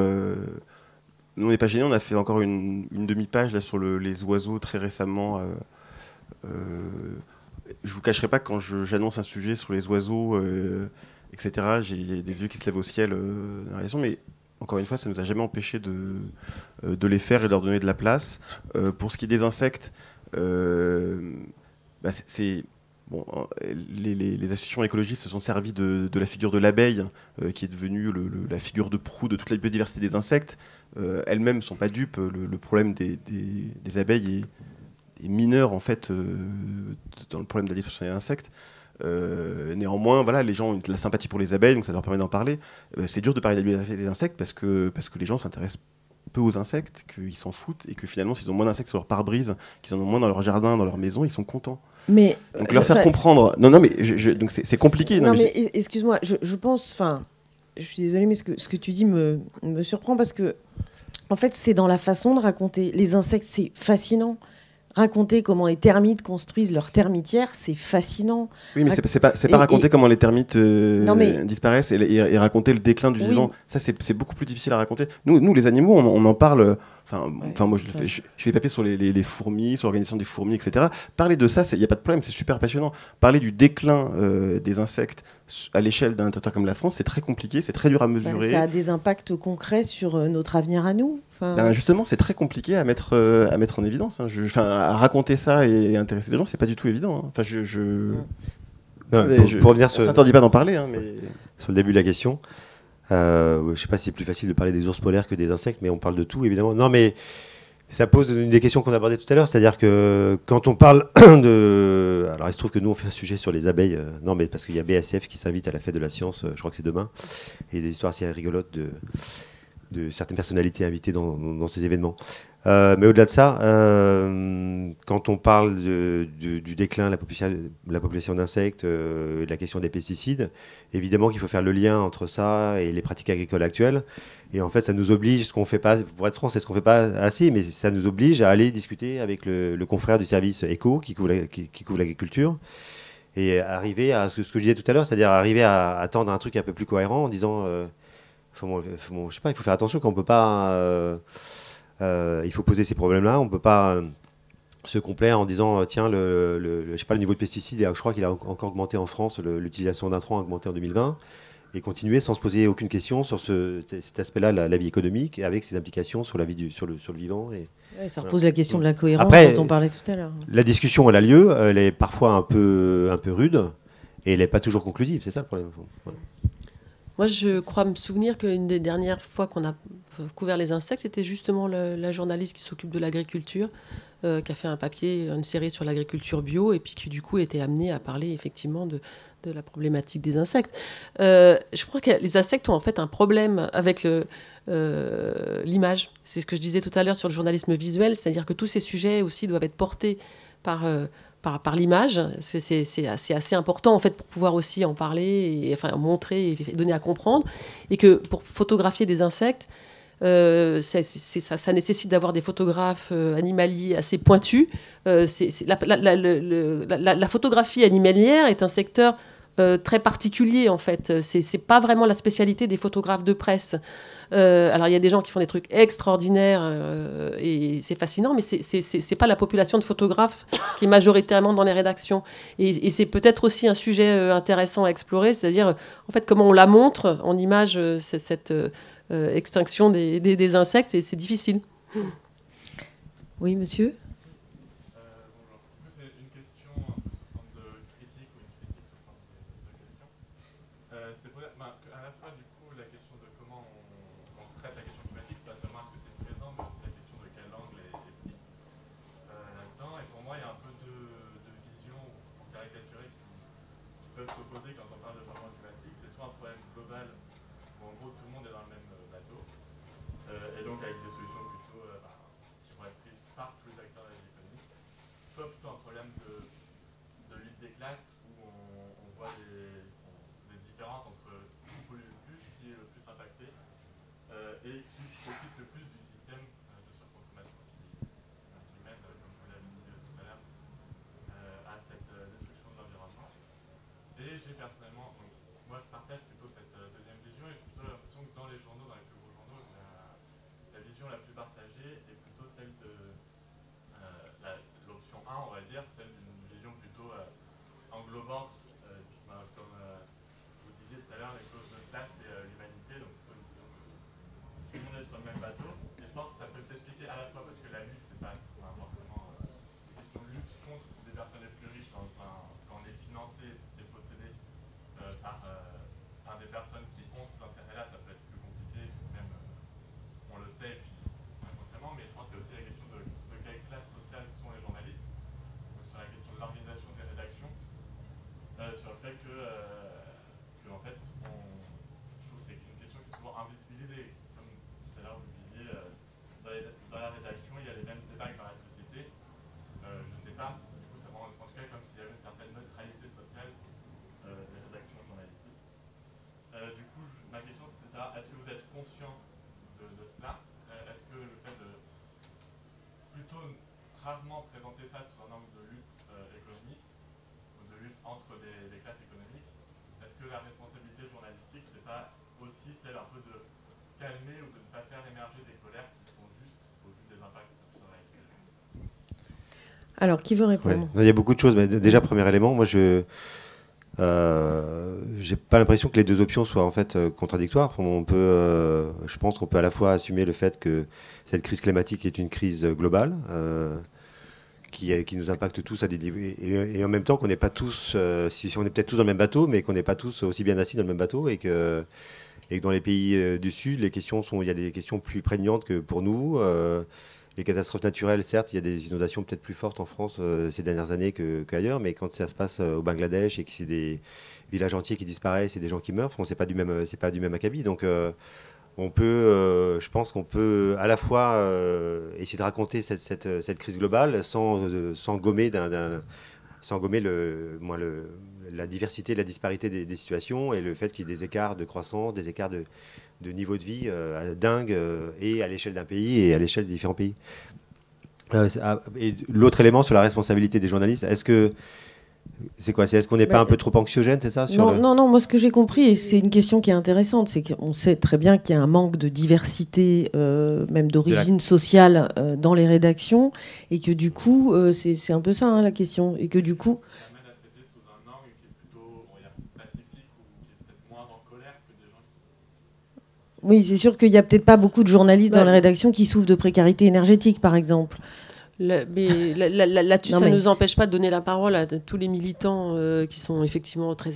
Nous, on n'est pas gênés. On a fait encore une demi-page là, sur les oiseaux très récemment. Je ne vous cacherai pas que quand j'annonce un sujet sur les oiseaux, etc., j'ai des yeux qui se lèvent au ciel dans la réaction, mais encore une fois, ça ne nous a jamais empêché de les faire et de leur donner de la place. Pour ce qui est des insectes, bon, les associations écologistes se sont servies de la figure de l'abeille, qui est devenue la figure de proue de toute la biodiversité des insectes. Elles-mêmes ne sont pas dupes. Le problème des abeilles est mineur, en fait, dans le problème de la destruction des insectes. Néanmoins, voilà, les gens ont de la sympathie pour les abeilles, donc ça leur permet d'en parler. C'est dur de parler de la biodiversité des insectes parce que les gens s'intéressent peu aux insectes, qu'ils s'en foutent, et que finalement, s'ils ont moins d'insectes sur leur pare-brise, qu'ils en ont moins dans leur jardin, dans leur maison, ils sont contents. Mais donc leur faire comprendre. Non, mais donc c'est compliqué. Non, mais excuse-moi, je pense. Enfin, je suis désolée, mais ce que tu dis me surprend parce que, en fait, c'est dans la façon de raconter. Les insectes, c'est fascinant. Raconter comment les termites construisent leur termitière, c'est fascinant. Oui, mais c'est pas raconter comment les termites disparaissent et raconter le déclin du vivant. Ça, c'est beaucoup plus difficile à raconter. Nous les animaux, on en parle. Enfin, moi, je fais papier sur les fourmis, sur l'organisation des fourmis, etc. Parler de ça, il n'y a pas de problème, c'est super passionnant. Parler du déclin des insectes à l'échelle d'un territoire comme la France, c'est très compliqué, c'est très dur à mesurer. Ça a des impacts concrets sur notre avenir à nous. Justement, c'est très compliqué à mettre en évidence. À raconter ça et intéresser les gens, c'est pas du tout évident. Hein. Pour revenir on s'interdit pas d'en parler. Hein, mais... Sur le début de la question, je sais pas si c'est plus facile de parler des ours polaires que des insectes, mais on parle de tout, évidemment. Non, mais ça pose une des questions qu'on a abordées tout à l'heure, c'est-à-dire que quand on parle de... Alors, il se trouve que nous, on fait un sujet sur les abeilles. Non, mais parce qu'il y a BASF qui s'invite à la fête de la science, je crois que c'est demain, et des histoires assez rigolotes de certaines personnalités invitées dans ces événements. Mais au-delà de ça, quand on parle du déclin de la population d'insectes, de la question des pesticides, évidemment qu'il faut faire le lien entre ça et les pratiques agricoles actuelles. Et en fait, ça nous oblige, ce qu'on fait pas, pour être franc, c'est ce qu'on fait pas assez, mais ça nous oblige à aller discuter avec le confrère du service ECHO qui couvre l'agriculture et arriver à ce que je disais tout à l'heure, c'est-à-dire arriver à attendre un truc un peu plus cohérent en disant, je sais pas, il faut faire attention qu'on peut pas... il faut poser ces problèmes-là. On ne peut pas se complaire en disant tiens, je sais pas, le niveau de pesticides, je crois qu'il a encore augmenté en France, l'utilisation d'intrants a augmenté en 2020, et continuer sans se poser aucune question sur cet aspect-là, la vie économique, et avec ses implications sur la vie sur le vivant. Ça repose la question de la cohérence dont on parlait tout à l'heure. La discussion, elle a lieu, elle est parfois un peu rude, et elle n'est pas toujours conclusive, c'est ça le problème. Voilà. Moi, je crois me souvenir qu'une des dernières fois qu'on a couvert les insectes, c'était justement la journaliste qui s'occupe de l'agriculture, qui a fait un papier, une série sur l'agriculture bio, et puis qui du coup était amenée à parler effectivement de la problématique des insectes. Je crois que les insectes ont en fait un problème avec l'image. C'est ce que je disais tout à l'heure sur le journalisme visuel, c'est-à-dire que tous ces sujets aussi doivent être portés par l'image. C'est assez important en fait pour pouvoir aussi en parler, et enfin montrer et donner à comprendre, et que pour photographier des insectes, ça nécessite d'avoir des photographes animaliers assez pointus. La photographie animalière est un secteur très particulier en fait. C'est pas vraiment la spécialité des photographes de presse. Alors il y a des gens qui font des trucs extraordinaires et c'est fascinant, mais c'est pas la population de photographes qui est majoritairement dans les rédactions. Et c'est peut-être aussi un sujet intéressant à explorer, c'est-à-dire en fait comment on la montre en image, cette extinction des insectes, c'est difficile. Oui, monsieur. C'est une question de critique ou une critique sur forme de question. C'est à la fois du rarement présenté ça sous un angle de lutte économique, ou de lutte entre des classes économiques. Est-ce que la responsabilité journalistique, c'est pas aussi celle un peu de calmer ou de ne pas faire émerger des colères qui sont justes au vu des impacts sur la société? Alors, qui veut répondre? Il y a beaucoup de choses, mais déjà, premier élément, moi, j'ai pas l'impression que les deux options soient en fait contradictoires. Je pense qu'on peut à la fois assumer le fait que cette crise climatique est une crise globale, qui nous impacte tous à des niveaux, et en même temps qu'on n'est pas tous, si on est peut-être tous dans le même bateau, mais qu'on n'est pas tous aussi bien assis dans le même bateau, et que dans les pays du Sud, il y a des questions plus prégnantes que pour nous. Les catastrophes naturelles, certes, il y a des inondations peut-être plus fortes en France ces dernières années qu'ailleurs, mais quand ça se passe au Bangladesh et que c'est des villages entiers qui disparaissent et des gens qui meurent, c'est pas du même acabit. Donc, je pense qu'on peut à la fois essayer de raconter cette crise globale sans gommer la diversité, la disparité des situations et le fait qu'il y ait des écarts de croissance, des écarts de niveau de vie dingue et à l'échelle d'un pays et à l'échelle des différents pays. Et l'autre élément sur la responsabilité des journalistes, est-ce qu'on n'est pas un peu trop anxiogène, c'est ça Non, moi ce que j'ai compris, et c'est une question qui est intéressante, c'est qu'on sait très bien qu'il y a un manque de diversité, même d'origine sociale, dans les rédactions, et que du coup, c'est un peu ça la question, et que du coup... Oui, c'est sûr qu'il n'y a peut-être pas beaucoup de journalistes dans les rédactions qui souffrent de précarité énergétique, par exemple. Mais là-dessus, ça ne nous empêche pas de donner la parole à tous les militants qui sont effectivement très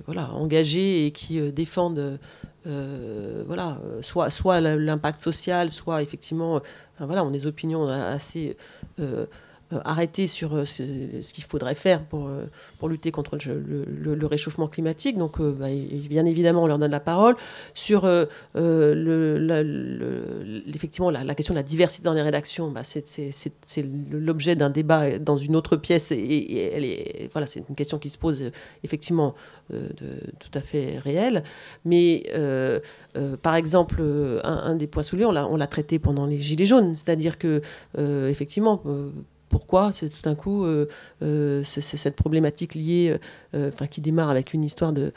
engagés et qui défendent soit l'impact social, soit effectivement ont des opinions assez arrêtées sur ce qu'il faudrait faire pour lutter contre le réchauffement climatique. Donc, bien évidemment, on leur donne la parole. Sur effectivement, la question de la diversité dans les rédactions, c'est l'objet d'un débat dans une autre pièce. Et c'est une question qui se pose effectivement tout à fait réelle. Mais, par exemple, un des points soulevés, on l'a traité pendant les Gilets jaunes. C'est-à-dire que, effectivement... Pourquoi c'est tout d'un coup c'est cette problématique liée, qui démarre avec une histoire de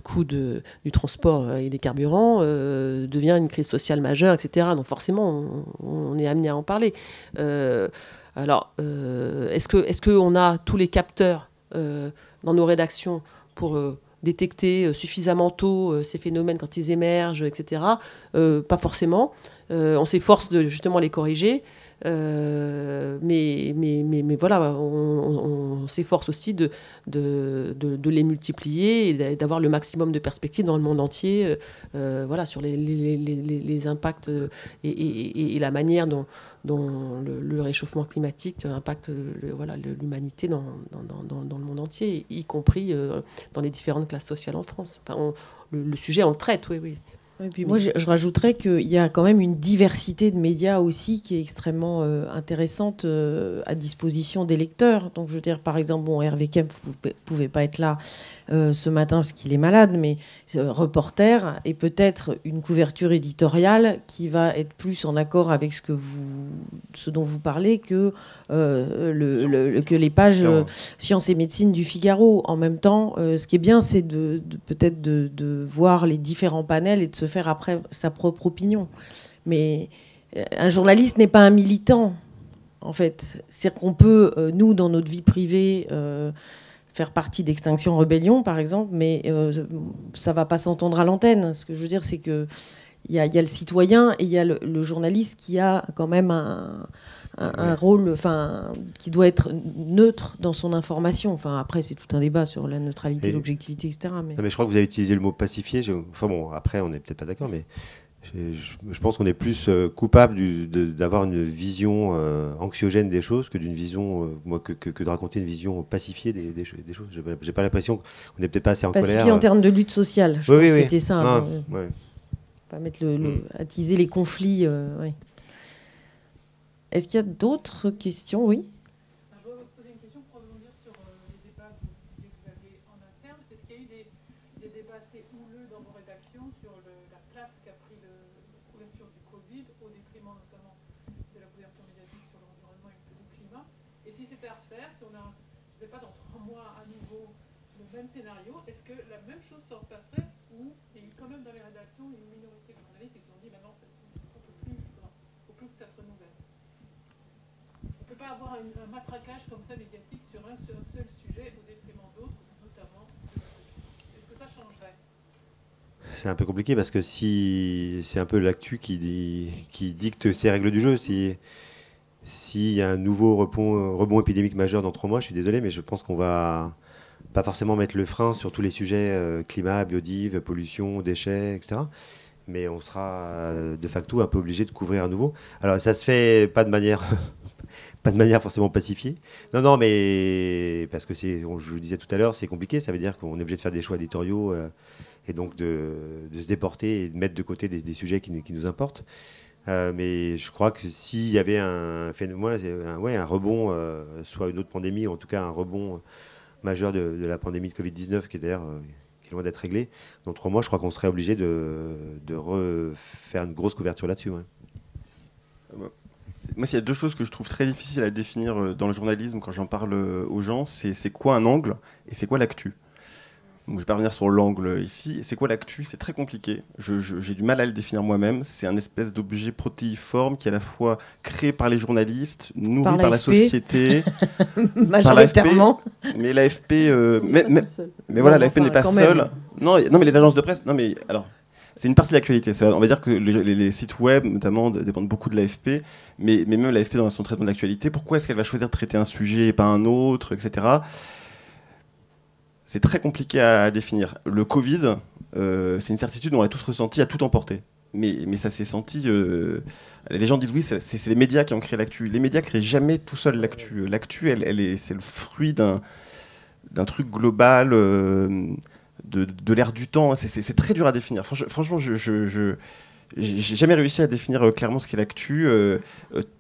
coût du transport et des carburants devient une crise sociale majeure, etc. Donc forcément, on est amené à en parler. Est-ce qu'on a tous les capteurs dans nos rédactions pour détecter suffisamment tôt ces phénomènes quand ils émergent, etc. Pas forcément. On s'efforce de justement les corriger. Mais voilà, on s'efforce aussi de les multiplier et d'avoir le maximum de perspectives dans le monde entier sur les impacts et la manière dont le réchauffement climatique impacte l'humanité dans le monde entier, y compris dans les différentes classes sociales en France. Le sujet, on le traite, oui. Et puis moi, je rajouterais qu'il y a quand même une diversité de médias aussi qui est extrêmement intéressante à disposition des lecteurs. Donc, je veux dire, par exemple, Hervé Kemp ne pouvait pas être là ce matin parce qu'il est malade, mais reporter et peut-être une couverture éditoriale qui va être plus en accord avec ce dont vous parlez que les pages Sciences et Médecine du Figaro. En même temps, ce qui est bien, c'est peut-être de voir les différents panels et de se faire après sa propre opinion. Mais un journaliste n'est pas un militant, en fait. C'est-à-dire qu'on peut, nous, dans notre vie privée, faire partie d'Extinction Rebellion, par exemple, mais ça ne va pas s'entendre à l'antenne. Ce que je veux dire, c'est qu'il y a le citoyen et il y a le journaliste qui a quand même un rôle, qui doit être neutre dans son information. Après, c'est tout un débat sur la neutralité, l'objectivité, etc. Mais... Non, mais je crois que vous avez utilisé le mot pacifié. Après, on n'est peut-être pas d'accord, mais je pense qu'on est plus coupable d'avoir une vision anxiogène des choses que d'une vision, que de raconter une vision pacifiée des choses. J'ai pas l'impression qu'on n'est peut-être pas assez en colère. Pacifié en termes de lutte sociale, je pense que c'était ça. Pas mettre attiser les conflits. Est-ce qu'il y a d'autres questions? Oui. Je voudrais vous poser une question pour rebondir sur les débats que vous avez en interne. Est-ce qu'il y a eu des débats assez houleux dans vos rédactions sur la place qu'a pris la couverture du Covid, au détriment notamment de la couverture si c'était à refaire, si on ne faisait pas dans 3 mois à nouveau le même scénario, est-ce que la même chose se repasserait ou il y a eu quand même dans les rédactions une minorité de journalistes qui se sont dit maintenant faut plus que ça se renouvelle. On ne peut pas avoir un matraquage comme ça médiatique sur un seul sujet au détriment d'autres, notamment. Est-ce que ça changerait? C'est un peu compliqué parce que si c'est un peu l'actu qui dicte ces règles du jeu. S'il y a un nouveau rebond épidémique majeur dans 3 mois, je suis désolé, mais je pense qu'on va pas forcément mettre le frein sur tous les sujets climat, biodive, pollution, déchets, etc. Mais on sera de facto un peu obligé de couvrir à nouveau. Alors ça se fait pas de manière pas de manière forcément pacifiée. Non, mais parce que je vous le disais tout à l'heure, c'est compliqué. Ça veut dire qu'on est obligé de faire des choix éditoriaux et donc de se déporter et de mettre de côté des sujets qui nous importent. Mais je crois que s'il y avait un rebond, soit une autre pandémie, ou en tout cas un rebond majeur de la pandémie de Covid-19, qui est d'ailleurs qui est loin d'être réglée, dans 3 mois, je crois qu'on serait obligé de refaire une grosse couverture là-dessus. Ouais. Moi, s'il y a 2 choses que je trouve très difficiles à définir dans le journalisme quand j'en parle aux gens, c'est quoi un angle et c'est quoi l'actu. Donc, je vais pas revenir sur l'angle ici. C'est quoi l'actu? C'est très compliqué. J'ai du mal à le définir moi-même. C'est un espèce d'objet protéiforme qui est à la fois créé par les journalistes, nourri par la société, majoritairement. Mais l'AFP, mais voilà, l'AFP n'est pas seule. Non, mais les agences de presse. Non, mais alors, c'est une partie de l'actualité. On va dire que les sites web, notamment, dépendent beaucoup de l'AFP. Mais même l'AFP dans son traitement de l'actualité, pourquoi est-ce qu'elle va choisir de traiter un sujet et pas un autre, etc. C'est très compliqué à définir. Le Covid, c'est une certitude, on l'a tous ressenti, a tout emporté. Mais ça s'est senti... les gens disent oui, c'est les médias qui ont créé l'actu. Les médias ne créent jamais tout seuls l'actu. L'actu, c'est le fruit d'un truc global, de l'ère du temps. C'est très dur à définir. Franchement, j'ai jamais réussi à définir clairement ce qu'est l'actu.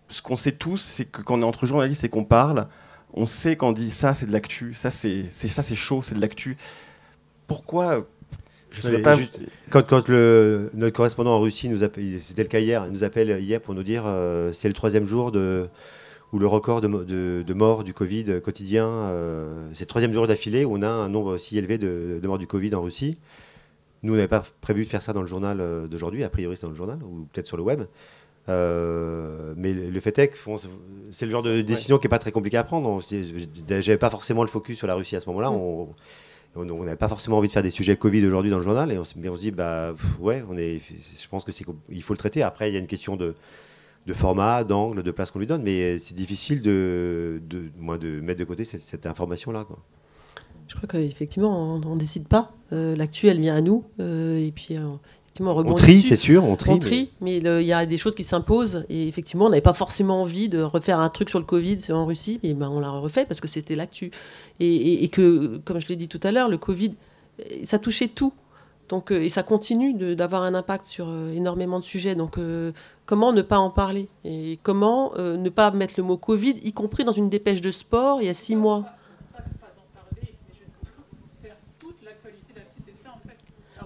Ce qu'on sait tous, c'est que quand on est entre journalistes et qu'on parle, on sait quand on dit ça, c'est de l'actu, ça c'est chaud, c'est de l'actu. Pourquoi? Je sais pas. Quand notre correspondant en Russie nous appelle, c'était le cas hier, il nous appelle hier pour nous dire c'est le 3e jour où le record de morts du Covid quotidien, c'est le 3e jour d'affilée où on a un nombre si élevé de morts du Covid en Russie. Nous, on n'avait pas prévu de faire ça dans le journal d'aujourd'hui, a priori c'est dans le journal, ou peut-être sur le web. Mais le fait est que c'est le genre de décision qui n'est pas très compliquée à prendre. J'avais pas forcément le focus sur la Russie à ce moment-là. On n'avait pas forcément envie de faire des sujets Covid aujourd'hui dans le journal. Mais on se dit, je pense qu'il faut le traiter. Après, il y a une question de format, d'angle, de place qu'on lui donne. Mais c'est difficile de mettre de côté cette information-là, quoi. Je crois qu'effectivement, on ne décide pas. L'actu, elle vient à nous. Et puis... on trie, c'est sûr, on trie. Mais il y a des choses qui s'imposent. Et effectivement, on n'avait pas forcément envie de refaire un truc sur le Covid en Russie. Mais on l'a refait parce que c'était l'actu. Et que, comme je l'ai dit tout à l'heure, le Covid, ça touchait tout. Donc, et ça continue d'avoir un impact sur énormément de sujets. Donc, comment ne pas en parler? Et comment ne pas mettre le mot Covid, y compris dans une dépêche de sport il y a 6 mois?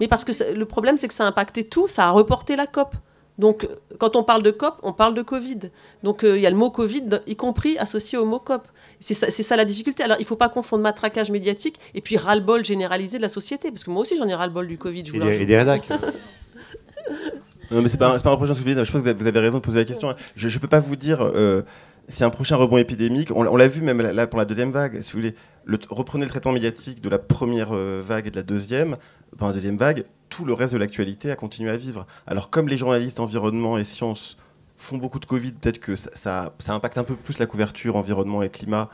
Mais parce que le problème, c'est que ça a impacté tout, ça a reporté la COP. Donc, quand on parle de COP, on parle de Covid. Donc, il y a le mot Covid, y compris associé au mot COP. C'est ça la difficulté. Alors, il ne faut pas confondre matraquage médiatique et puis ras-le-bol généralisé de la société. Parce que moi aussi, j'en ai ras-le-bol du Covid. Et des rédacs. Non, mais c'est pas un reproche. Je pense que vous avez raison de poser la question. Je ne peux pas vous dire... c'est un prochain rebond épidémique. On l'a vu même là pour la 2e vague. Si vous voulez, reprenez le traitement médiatique de la première vague et de la deuxième vague, tout le reste de l'actualité a continué à vivre. Alors comme les journalistes environnement et sciences font beaucoup de Covid, peut-être que ça impacte un peu plus la couverture environnement et climat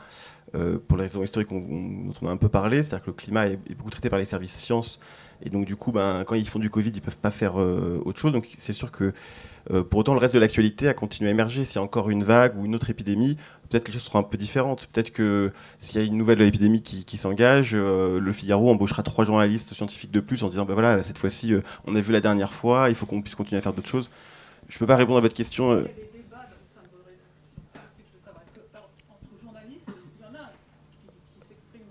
pour les raisons historiques dont on a un peu parlé. C'est-à-dire que le climat est beaucoup traité par les services sciences. Et donc du coup, quand ils font du Covid, ils ne peuvent pas faire autre chose. Donc c'est sûr que pour autant, le reste de l'actualité a continué à émerger. S'il y a encore une vague ou une autre épidémie, peut-être que les choses seront un peu différentes. Peut-être que s'il y a une nouvelle épidémie qui s'engage, le Figaro embauchera 3 journalistes scientifiques de plus en disant voilà, là, cette fois-ci, on a vu la dernière fois, il faut qu'on puisse continuer à faire d'autres choses. Je ne peux pas répondre à votre question. Il y a des débats dans le sein de vos rédactions. Ça aussi, je veux savoir. Est-ce que entre journalistes, il y en a qui s'expriment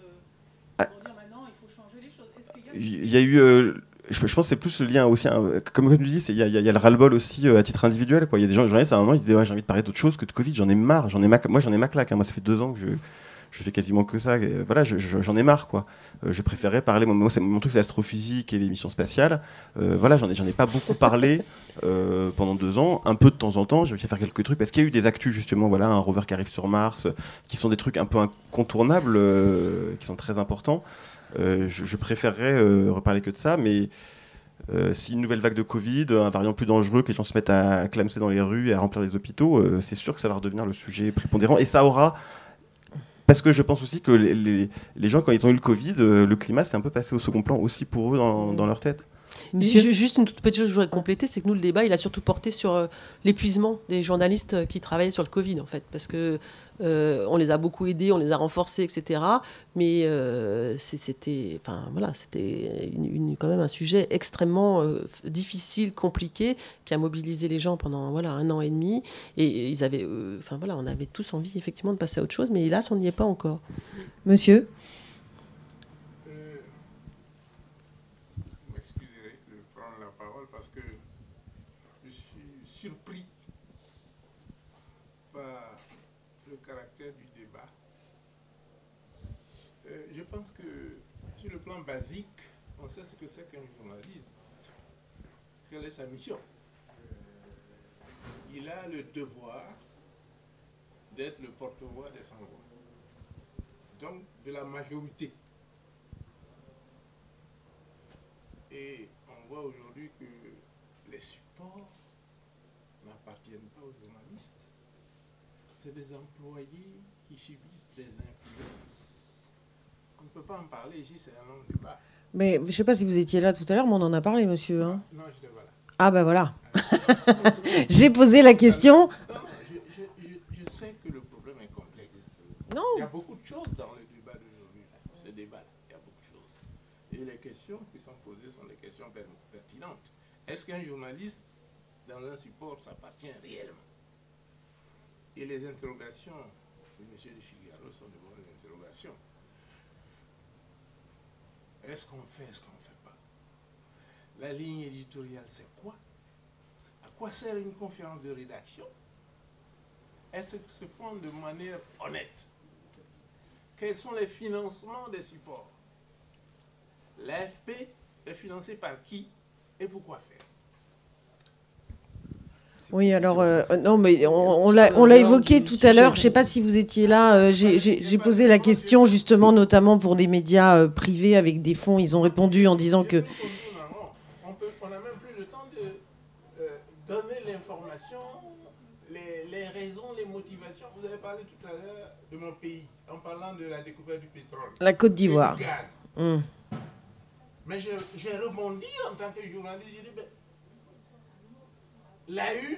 pour dire maintenant il faut changer les choses? Est-ce qu'il y a... Il y a eu je pense que c'est plus le lien aussi, comme tu dis, il y a le ras-le-bol aussi à titre individuel, quoi. Il y a des journalistes à un moment, ils disaient ouais, j'ai envie de parler d'autre chose que de Covid, j'en ai marre, moi j'en ai ma claque, hein. Moi ça fait 2 ans que je fais quasiment que ça, et, voilà, j'en ai marre, quoi. Je préférais parler, moi mon truc c'est l'astrophysique et les missions spatiales, voilà, j'en ai pas beaucoup parlé pendant 2 ans, un peu de temps en temps, j'ai réussi à faire quelques trucs, parce qu'il y a eu des actus justement, voilà, un rover qui arrive sur Mars, qui sont des trucs un peu incontournables, qui sont très importants. Je préférerais reparler que de ça, mais si une nouvelle vague de Covid, un variant plus dangereux, que les gens se mettent à clamser dans les rues et à remplir les hôpitaux, c'est sûr que ça va redevenir le sujet prépondérant. Et ça aura... Parce que je pense aussi que les gens, quand ils ont eu le Covid, le climat s'est un peu passé au second plan aussi pour eux dans leur tête. Juste une toute petite chose que je voudrais compléter, c'est que nous, le débat, il a surtout porté sur l'épuisement des journalistes qui travaillaient sur le Covid, en fait, parce que on les a beaucoup aidés, on les a renforcés, etc. Mais c'était quand même un sujet extrêmement difficile, compliqué, qui a mobilisé les gens pendant 1 an et demi. Et ils avaient, on avait tous envie, effectivement, de passer à autre chose, mais hélas, on n'y est pas encore. Monsieur ? Parce que je suis surpris par le caractère du débat. Je pense que sur le plan basique, on sait ce que c'est qu'un journaliste. Quelle est sa mission? Il a le devoir d'être le porte-voix des sans-voix, donc de la majorité. Et on voit aujourd'hui que les supports n'appartiennent pas aux journalistes. C'est des employés qui subissent des influences. On ne peut pas en parler ici, c'est un long débat. Mais je ne sais pas si vous étiez là tout à l'heure, mais on en a parlé, monsieur. Hein. Non, je n'étais pas là. Ah ben voilà. J'ai posé la question. Non, je sais que le problème est complexe. Non. Il y a beaucoup de choses dans le débat d'aujourd'hui. Ce débat-là, il y a beaucoup de choses. Et les questions qui sont posées sont des questions pertinentes. Est-ce qu'un journaliste, dans un support, s'appartient réellement? Et les interrogations de M. de Figaro sont de bonnes interrogations. Est-ce qu'on fait, est-ce qu'on ne fait pas? La ligne éditoriale, c'est quoi? À quoi sert une conférence de rédaction? Est-ce que se font de manière honnête? Quels sont les financements des supports? L'AFP est financé par qui et pourquoi faire? Oui, alors, non, mais on l'a évoqué tout à l'heure. Je ne sais pas si vous étiez là. J'ai posé la question, justement, notamment pour des médias privés avec des fonds. Ils ont répondu en disant que... On n'a même plus le temps de donner l'information, les raisons, les motivations. Vous avez parlé tout à l'heure de mon pays, en parlant de la découverte du pétrole. La Côte d'Ivoire. Du gaz. Mais j'ai rebondi en tant que journaliste. J'ai dit, ben, la une,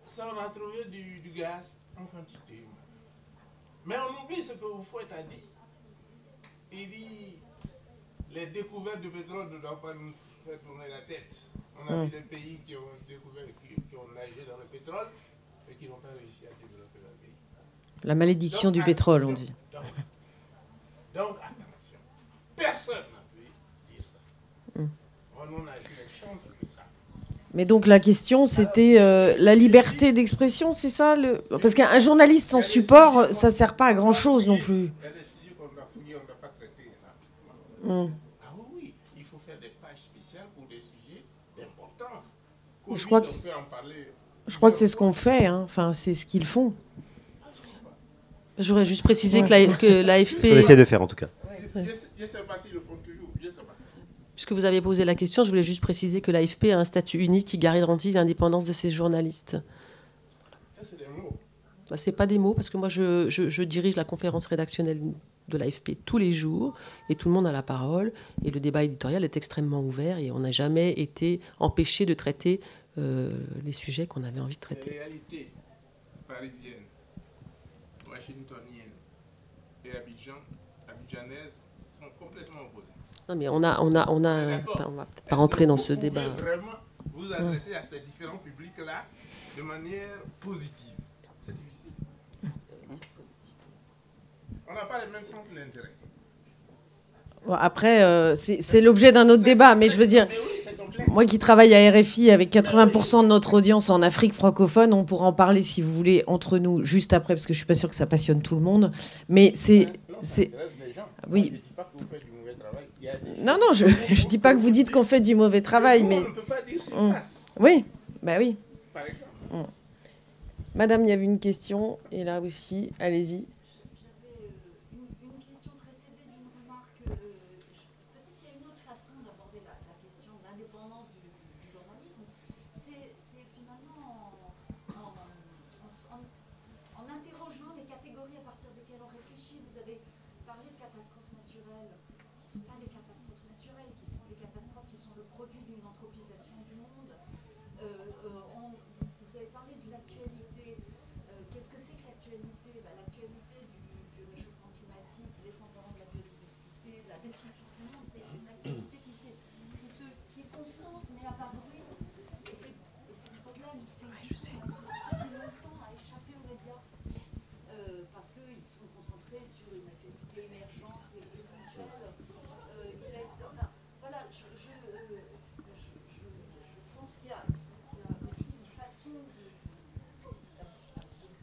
ça on a trouvé du gaz en quantité. Mais on oublie ce que Fouette a dit. Il dit, les découvertes de pétrole ne doivent pas nous faire tourner la tête. On a vu des pays qui ont découvert, qui ont nagé dans le pétrole et qui n'ont pas réussi à développer leur pays. La malédiction du pétrole, on dit. Donc attention, personne n'a pu dire ça. On a eu les chances de ça. Mais donc la question, c'était la liberté d'expression, c'est ça Parce qu'un journaliste sans support, ça ne sert pas à grand-chose non plus. Il y a des sujets qu'on doit fouiller, on ne doit pas traiter rapidement. Ah oui, il faut faire des pages spéciales pour des sujets d'importance. Je crois que c'est ce qu'on fait, hein. Enfin, c'est ce qu'ils font. Je voudrais juste préciser que l'AFP... C'est ce qu'on essaie de faire en tout cas. Je ne sais pas s'ils le font toujours, je ne sais pas. Puisque vous avez posé la question, je voulais juste préciser que l'AFP a un statut unique qui garantit l'indépendance de ses journalistes. Ça, c'est des mots. Bah, c'est pas des mots, parce que moi, je dirige la conférence rédactionnelle de l'AFP tous les jours, et tout le monde a la parole, et le débat éditorial est extrêmement ouvert, et on n'a jamais été empêché de traiter les sujets qu'on avait envie de traiter. Les réalités parisiennes, washingtoniennes et abidjanaises sont complètement opposées. Non, mais on va peut-être pas rentrer dans ce débat. Vous pouvez vraiment vous adresser à ces différents publics-là de manière positive. C'est difficile. On n'a pas les mêmes centres d'intérêt. Bon, après, c'est l'objet d'un autre débat, mais je veux dire, moi qui travaille à RFI avec 80% de notre audience en Afrique francophone, on pourra en parler si vous voulez entre nous juste après, parce que je suis pas sûre que ça passionne tout le monde. Mais c'est oui. Non, je dis pas que vous dites qu'on fait du mauvais travail, mais On ne peut pas dire sur place, oui, bah oui. par exemple. Madame, il y avait une question, et là aussi, allez-y. J'avais une question précédée d'une remarque. Peut-être qu'il y a une autre façon d'aborder la question de l'indépendance du journalisme. C'est finalement en interrogeant les catégories à partir desquelles on réfléchit. Vous avez parlé de catastrophes naturelles, qui ne sont pas des catastrophes naturelles, qui sont des catastrophes qui sont le produit d'une anthropisation du monde. Vous avez parlé de l'actualité. Qu'est-ce que c'est que l'actualité? L'actualité du réchauffement climatique, de l'effondrement de la biodiversité, de la destruction du monde, c'est une activité qui est constante, mais à part bruit. Et c'est le problème, c'est qu'on a mis longtemps à échapper aux médias, parce qu'ils sont concentrés sur une actualité émergente et éventuelle. Voilà, je pense qu'il y a aussi une façon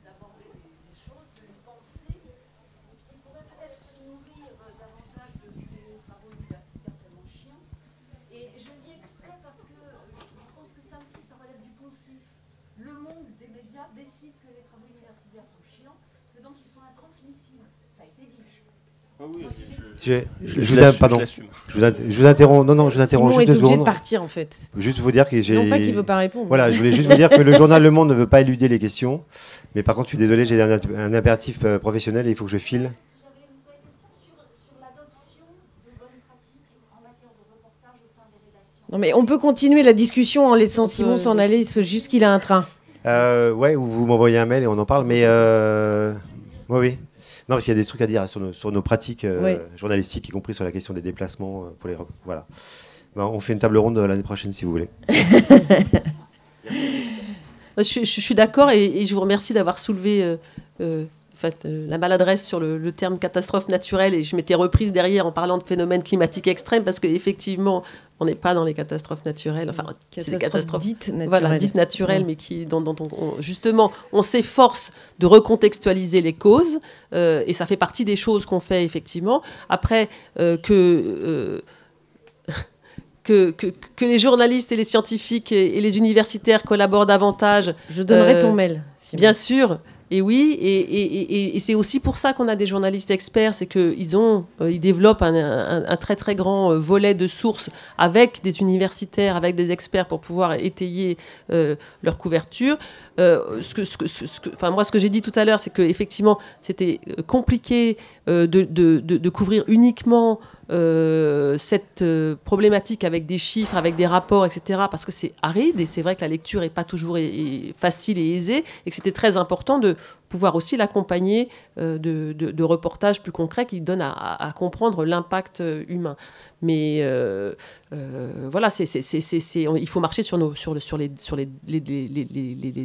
d'aborder les choses, de les penser, qui pourrait peut-être se nourrir davantage de ces travaux universitaires tellement chiants. Et je le dis exprès parce que je pense que ça aussi, ça relève du poncif. Le monde des médias décide que les travaux universitaires sont chiants, que donc ils sont intransmissibles. Ça a été dit. Je vous interromps. Non, je vous interromps Simon juste est 2 obligé de secondes. partir, en fait. Juste vous dire que j'ai. Non pas qu'il veut pas répondre. Voilà, je voulais juste vous dire que le journal Le Monde ne veut pas éluder les questions. Mais par contre, je suis désolé, j'ai un impératif professionnel et il faut que je file. J'avais une vraie question sur l'adoption de bonnes pratiques en matière de reportage au sein des rédactions. Non, mais on peut continuer la discussion en laissant Simon s'en aller. Il faut juste qu'il a un train. Ouais, ou vous m'envoyez un mail et on en parle. Mais oui. Non, parce qu'il y a des trucs à dire sur nos pratiques journalistiques, y compris sur la question des déplacements. Voilà. Ben, on fait une table ronde l'année prochaine, si vous voulez. Je suis d'accord et je vous remercie d'avoir soulevé la maladresse sur le terme catastrophe naturelle, et je m'étais reprise derrière en parlant de phénomènes climatiques extrêmes, parce qu'effectivement, on n'est pas dans les catastrophes naturelles. Enfin, c'est des catastrophes dites naturelles. Voilà, dites naturelles, mais dont justement, on s'efforce de recontextualiser les causes, et ça fait partie des choses qu'on fait, effectivement. Après, que les journalistes et les scientifiques et les universitaires collaborent davantage. Je donnerai ton mail. Simon. Bien sûr. Et oui, et c'est aussi pour ça qu'on a des journalistes experts, c'est qu'ils développent un très très grand volet de sources avec des universitaires, avec des experts pour pouvoir étayer leur couverture. Moi, ce que j'ai dit tout à l'heure, c'est qu'effectivement, c'était compliqué de couvrir uniquement cette problématique avec des chiffres, avec des rapports, etc., parce que c'est aride, et c'est vrai que la lecture n'est pas toujours facile et aisée, et que c'était très important de pouvoir aussi l'accompagner de reportages plus concrets qui donnent à comprendre l'impact humain. Mais voilà, il faut marcher sur les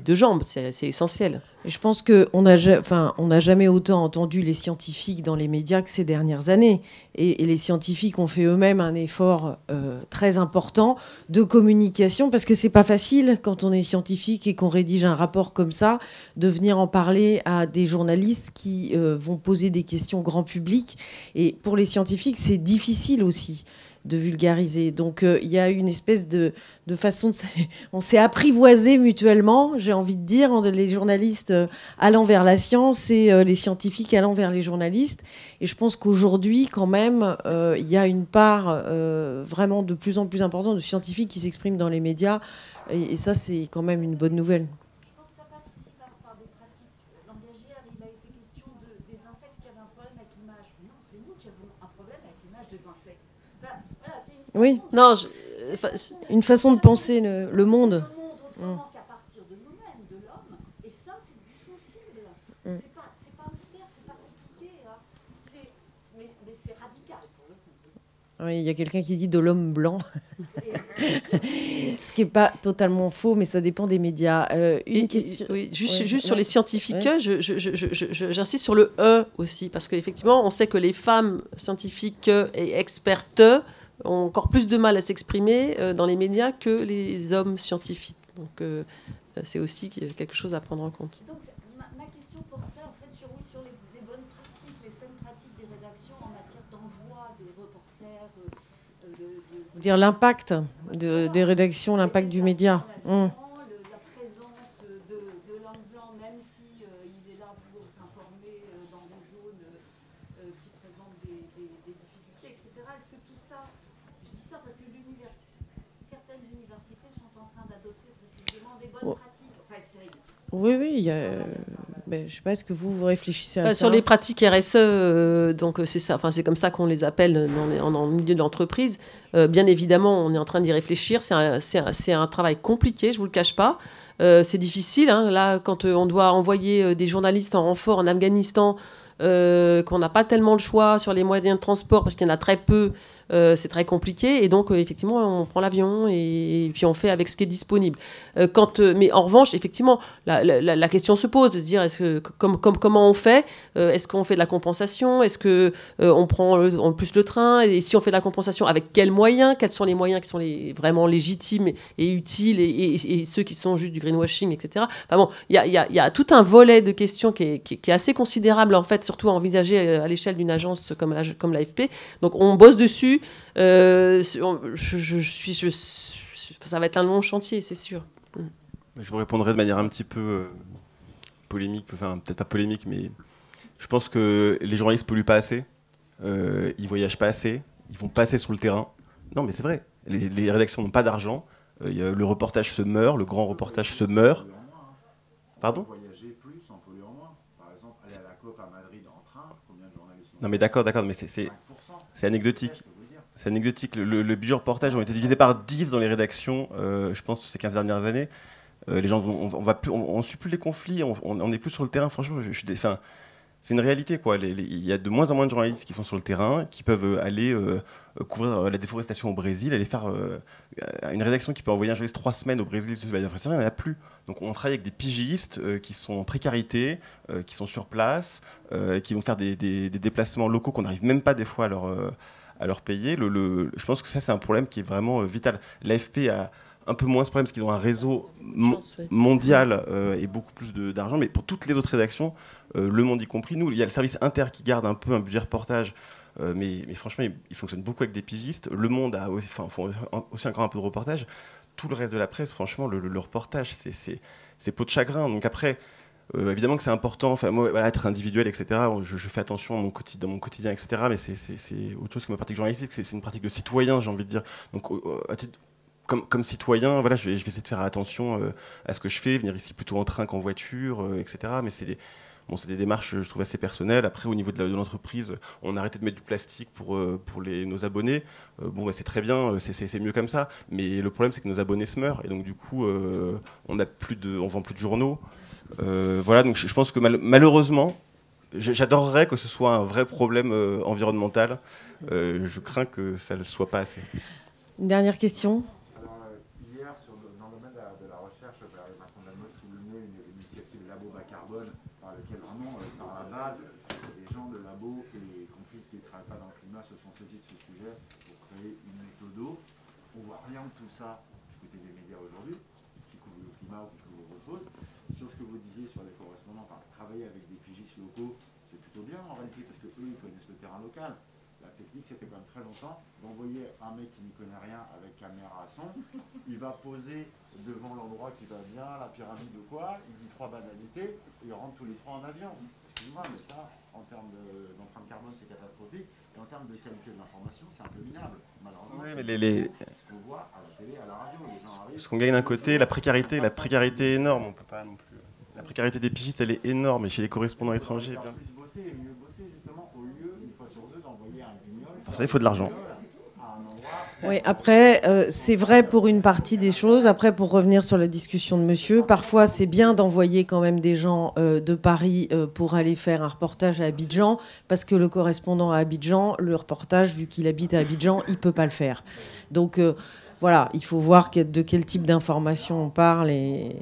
deux jambes, c'est essentiel. Et je pense qu'on n'a jamais autant entendu les scientifiques dans les médias que ces dernières années. Et les scientifiques ont fait eux-mêmes un effort très important de communication, parce que c'est pas facile, quand on est scientifique et qu'on rédige un rapport comme ça, de venir en parler à des journalistes qui vont poser des questions grand public. Et pour les scientifiques, c'est difficile aussi de vulgariser. Donc il y a une espèce de façon de... On s'est apprivoisé mutuellement, j'ai envie de dire, les journalistes allant vers la science et les scientifiques allant vers les journalistes. Et je pense qu'aujourd'hui, quand même, il y a une part vraiment de plus en plus importante de scientifiques qui s'expriment dans les médias. Et ça, c'est quand même une bonne nouvelle. Je pense que ça passe aussi par des pratiques langagières. Il a été question des insectes qui avaient un problème avec l'image. Non, c'est nous qui avons un problème avec l'image des insectes. Voilà, oui. Non, une façon de penser le monde. Le monde autrement qu'à partir de nous-mêmes, de l'homme. Et ça, c'est du sensible. C'est pas austère, c'est pas compliqué. Hein. Mais c'est radical pour le coup. Oui, il y a quelqu'un qui dit de l'homme blanc. Ce qui n'est pas totalement faux, mais ça dépend des médias. Une question. Oui, juste, Ouais, juste sur ouais, les scientifiques, ouais. j'insiste sur le E aussi, parce qu'effectivement, on sait que les femmes scientifiques et expertes ont encore plus de mal à s'exprimer dans les médias que les hommes scientifiques. Donc, c'est aussi quelque chose à prendre en compte. Donc, ma question portait en fait sur, oui, sur les bonnes pratiques, les saines pratiques des rédactions en matière d'envoi de reporters. Dire l'impact des rédactions, l'impact du média. La présence de l'homme blanc, même si il est là pour s'informer dans des zones qui présentent des difficultés, etc. Est-ce que tout ça, je dis ça parce que certaines universités sont en train d'adopter précisément des bonnes pratiques. Enfin, Oui, oui, il y a... je ne sais pas, est-ce que vous réfléchissez à ça? Sur les pratiques RSE, donc c'est ça, enfin c'est comme ça qu'on les appelle dans le milieu de l'entreprise. Bien évidemment, on est en train d'y réfléchir. C'est un travail compliqué, je vous le cache pas. C'est difficile. Hein. Là, quand on doit envoyer des journalistes en renfort en Afghanistan, qu'on n'a pas tellement le choix sur les moyens de transport parce qu'il y en a très peu. C'est très compliqué et donc effectivement on prend l'avion et puis on fait avec ce qui est disponible. Mais en revanche effectivement la question se pose de se dire est-ce que comment on fait, est-ce qu'on fait de la compensation, est-ce que on prend en plus le train, et si on fait de la compensation avec quels moyens, quels sont les moyens qui sont vraiment légitimes et utiles et ceux qui sont juste du greenwashing, etc. Enfin bon, il y a tout un volet de questions qui est assez considérable en fait, surtout à envisager à l'échelle d'une agence comme l'AFP. Donc on bosse dessus. Ça va être un long chantier, c'est sûr. Je vous répondrai de manière un petit peu polémique, enfin peut-être pas polémique, mais je pense que les journalistes polluent pas assez, ils voyagent pas assez, ils vont pas assez sur le terrain. Non, mais c'est vrai, les rédactions n'ont pas d'argent, le reportage se meurt, le grand reportage se meurt. Pardon ? Voyager plus en polluant moins. Par exemple, aller à la COP à Madrid en train, combien de journalistes? Non, mais d'accord, mais c'est anecdotique. C'est anecdotique. Le budget reportage ont été divisés par 10 dans les rédactions, je pense, ces 15 dernières années. Les gens, on ne suit plus les conflits, on n'est plus sur le terrain. Franchement, c'est une réalité, quoi. Il y a de moins en moins de journalistes qui sont sur le terrain, qui peuvent aller couvrir la déforestation au Brésil, aller faire une rédaction qui peut envoyer un journaliste 3 semaines au Brésil sur la déforestation, il n'y en a plus. Donc on travaille avec des pigistes qui sont en précarité, qui sont sur place, qui vont faire des déplacements locaux qu'on n'arrive même pas des fois à leur payer. Je pense que ça, c'est un problème qui est vraiment vital. L'AFP a un peu moins ce problème parce qu'ils ont un réseau mondial et beaucoup plus d'argent, mais pour toutes les autres rédactions, Le Monde y compris, nous, il y a le service Inter qui garde un peu un budget reportage, mais franchement, il fonctionne beaucoup avec des pigistes. Le Monde font aussi encore un peu de reportage. Tout le reste de la presse, franchement, le reportage, c'est peau de chagrin. Donc après, évidemment que c'est important, enfin, moi, voilà, être individuel, etc. Je fais attention dans mon quotidien, etc. Mais c'est autre chose que ma pratique journalistique, c'est une pratique de citoyen, j'ai envie de dire. Donc, comme citoyen, voilà, je vais essayer de faire attention à ce que je fais, venir ici plutôt en train qu'en voiture, etc. Mais c'est des démarches, je trouve, assez personnelles. Après, au niveau de l'entreprise, on a arrêté de mettre du plastique pour nos abonnés. C'est très bien, c'est mieux comme ça. Mais le problème, c'est que nos abonnés se meurent. Et donc, du coup, on vend plus de journaux. Voilà, donc je pense que malheureusement, j'adorerais que ce soit un vrai problème environnemental. Je crains que ça ne le soit pas assez. Une dernière question. Hier, dans le domaine de la recherche, Vincent Delmotte soulignait une initiative Labo Bas Carbone, par laquelle vraiment, par la base, les gens de labo, y compris qui ne travaillent pas dans le climat, se sont saisis de ce sujet pour créer une méthode. On ne voit rien de tout ça du côté des médias aujourd'hui, qui couvrent le climat ou qui couvrent autre chose. Sur ce que vous disiez sur les correspondants, travailler avec des pigistes locaux, c'est plutôt bien en réalité, parce qu'eux, ils connaissent le terrain local. La technique, c'était quand même très longtemps d'envoyer un mec qui n'y connaît rien avec caméra à son, il va poser devant l'endroit qui va bien, la pyramide ou quoi, il dit 3 banalités, et il rentre tous les 3 en avion. Excuse-moi, mais ça, en termes d'empreinte carbone, c'est catastrophique, et en termes de qualité de l'information, c'est un peu minable. Malheureusement, oui, mais on voit à la télé, à la radio, les gens arrivent... Ce qu'on gagne d'un côté, la précarité est énorme, on peut pas non plus... La précarité des pigistes, elle est énorme, et chez les correspondants étrangers... Pour ça, il faut de l'argent. Oui, après, c'est vrai pour une partie des choses. Après, pour revenir sur la discussion de monsieur, parfois, c'est bien d'envoyer quand même des gens de Paris pour aller faire un reportage à Abidjan, parce que le correspondant à Abidjan, le reportage, vu qu'il habite à Abidjan, il ne peut pas le faire. Donc, voilà, il faut voir de quel type d'information on parle. Et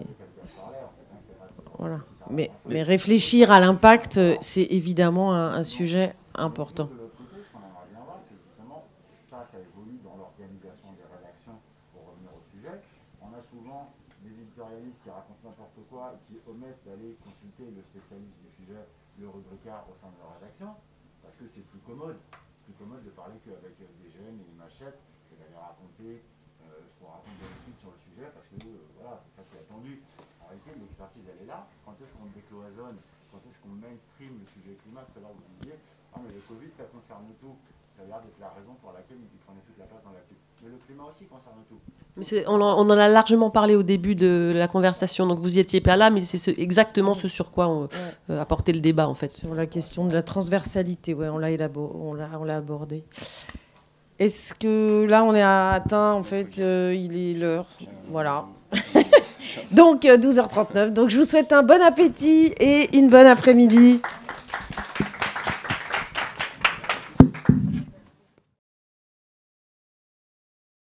voilà. Mais réfléchir à l'impact, c'est évidemment un sujet important. De l'autre côté, ce qu'on aimerait bien voir, c'est justement ça évolue dans l'organisation des rédactions pour revenir au sujet. On a souvent des éditorialistes qui racontent n'importe quoi et qui omettent d'aller consulter le spécialiste du sujet, le rubricard au sein de leur rédaction, parce que c'est plus commode de parler qu'avec des jeunes et une machette que d'aller raconter ce qu'on raconte d'habitude sur le sujet, parce que voilà, c'est ça qui est attendu. En réalité, l'expertise, elle est là. Quand est-ce qu'on décloisonne, quand est-ce qu'on mainstream le sujet climat? Tout à l'heure, vous disiez, ah, mais le Covid, ça concerne tout. Ça a l'air d'être la raison pour laquelle il prenait toute la place dans la pub. Mais le climat aussi concerne tout. Mais on en a largement parlé au début de la conversation, donc vous y étiez pas là, mais c'est exactement ce sur quoi on a porté le débat, en fait. Sur la question de la transversalité, ouais, on l'a abordé. Est-ce que là, on est atteint, en fait, il est l'heure, voilà. Donc, 12h39, donc je vous souhaite un bon appétit et une bonne après-midi.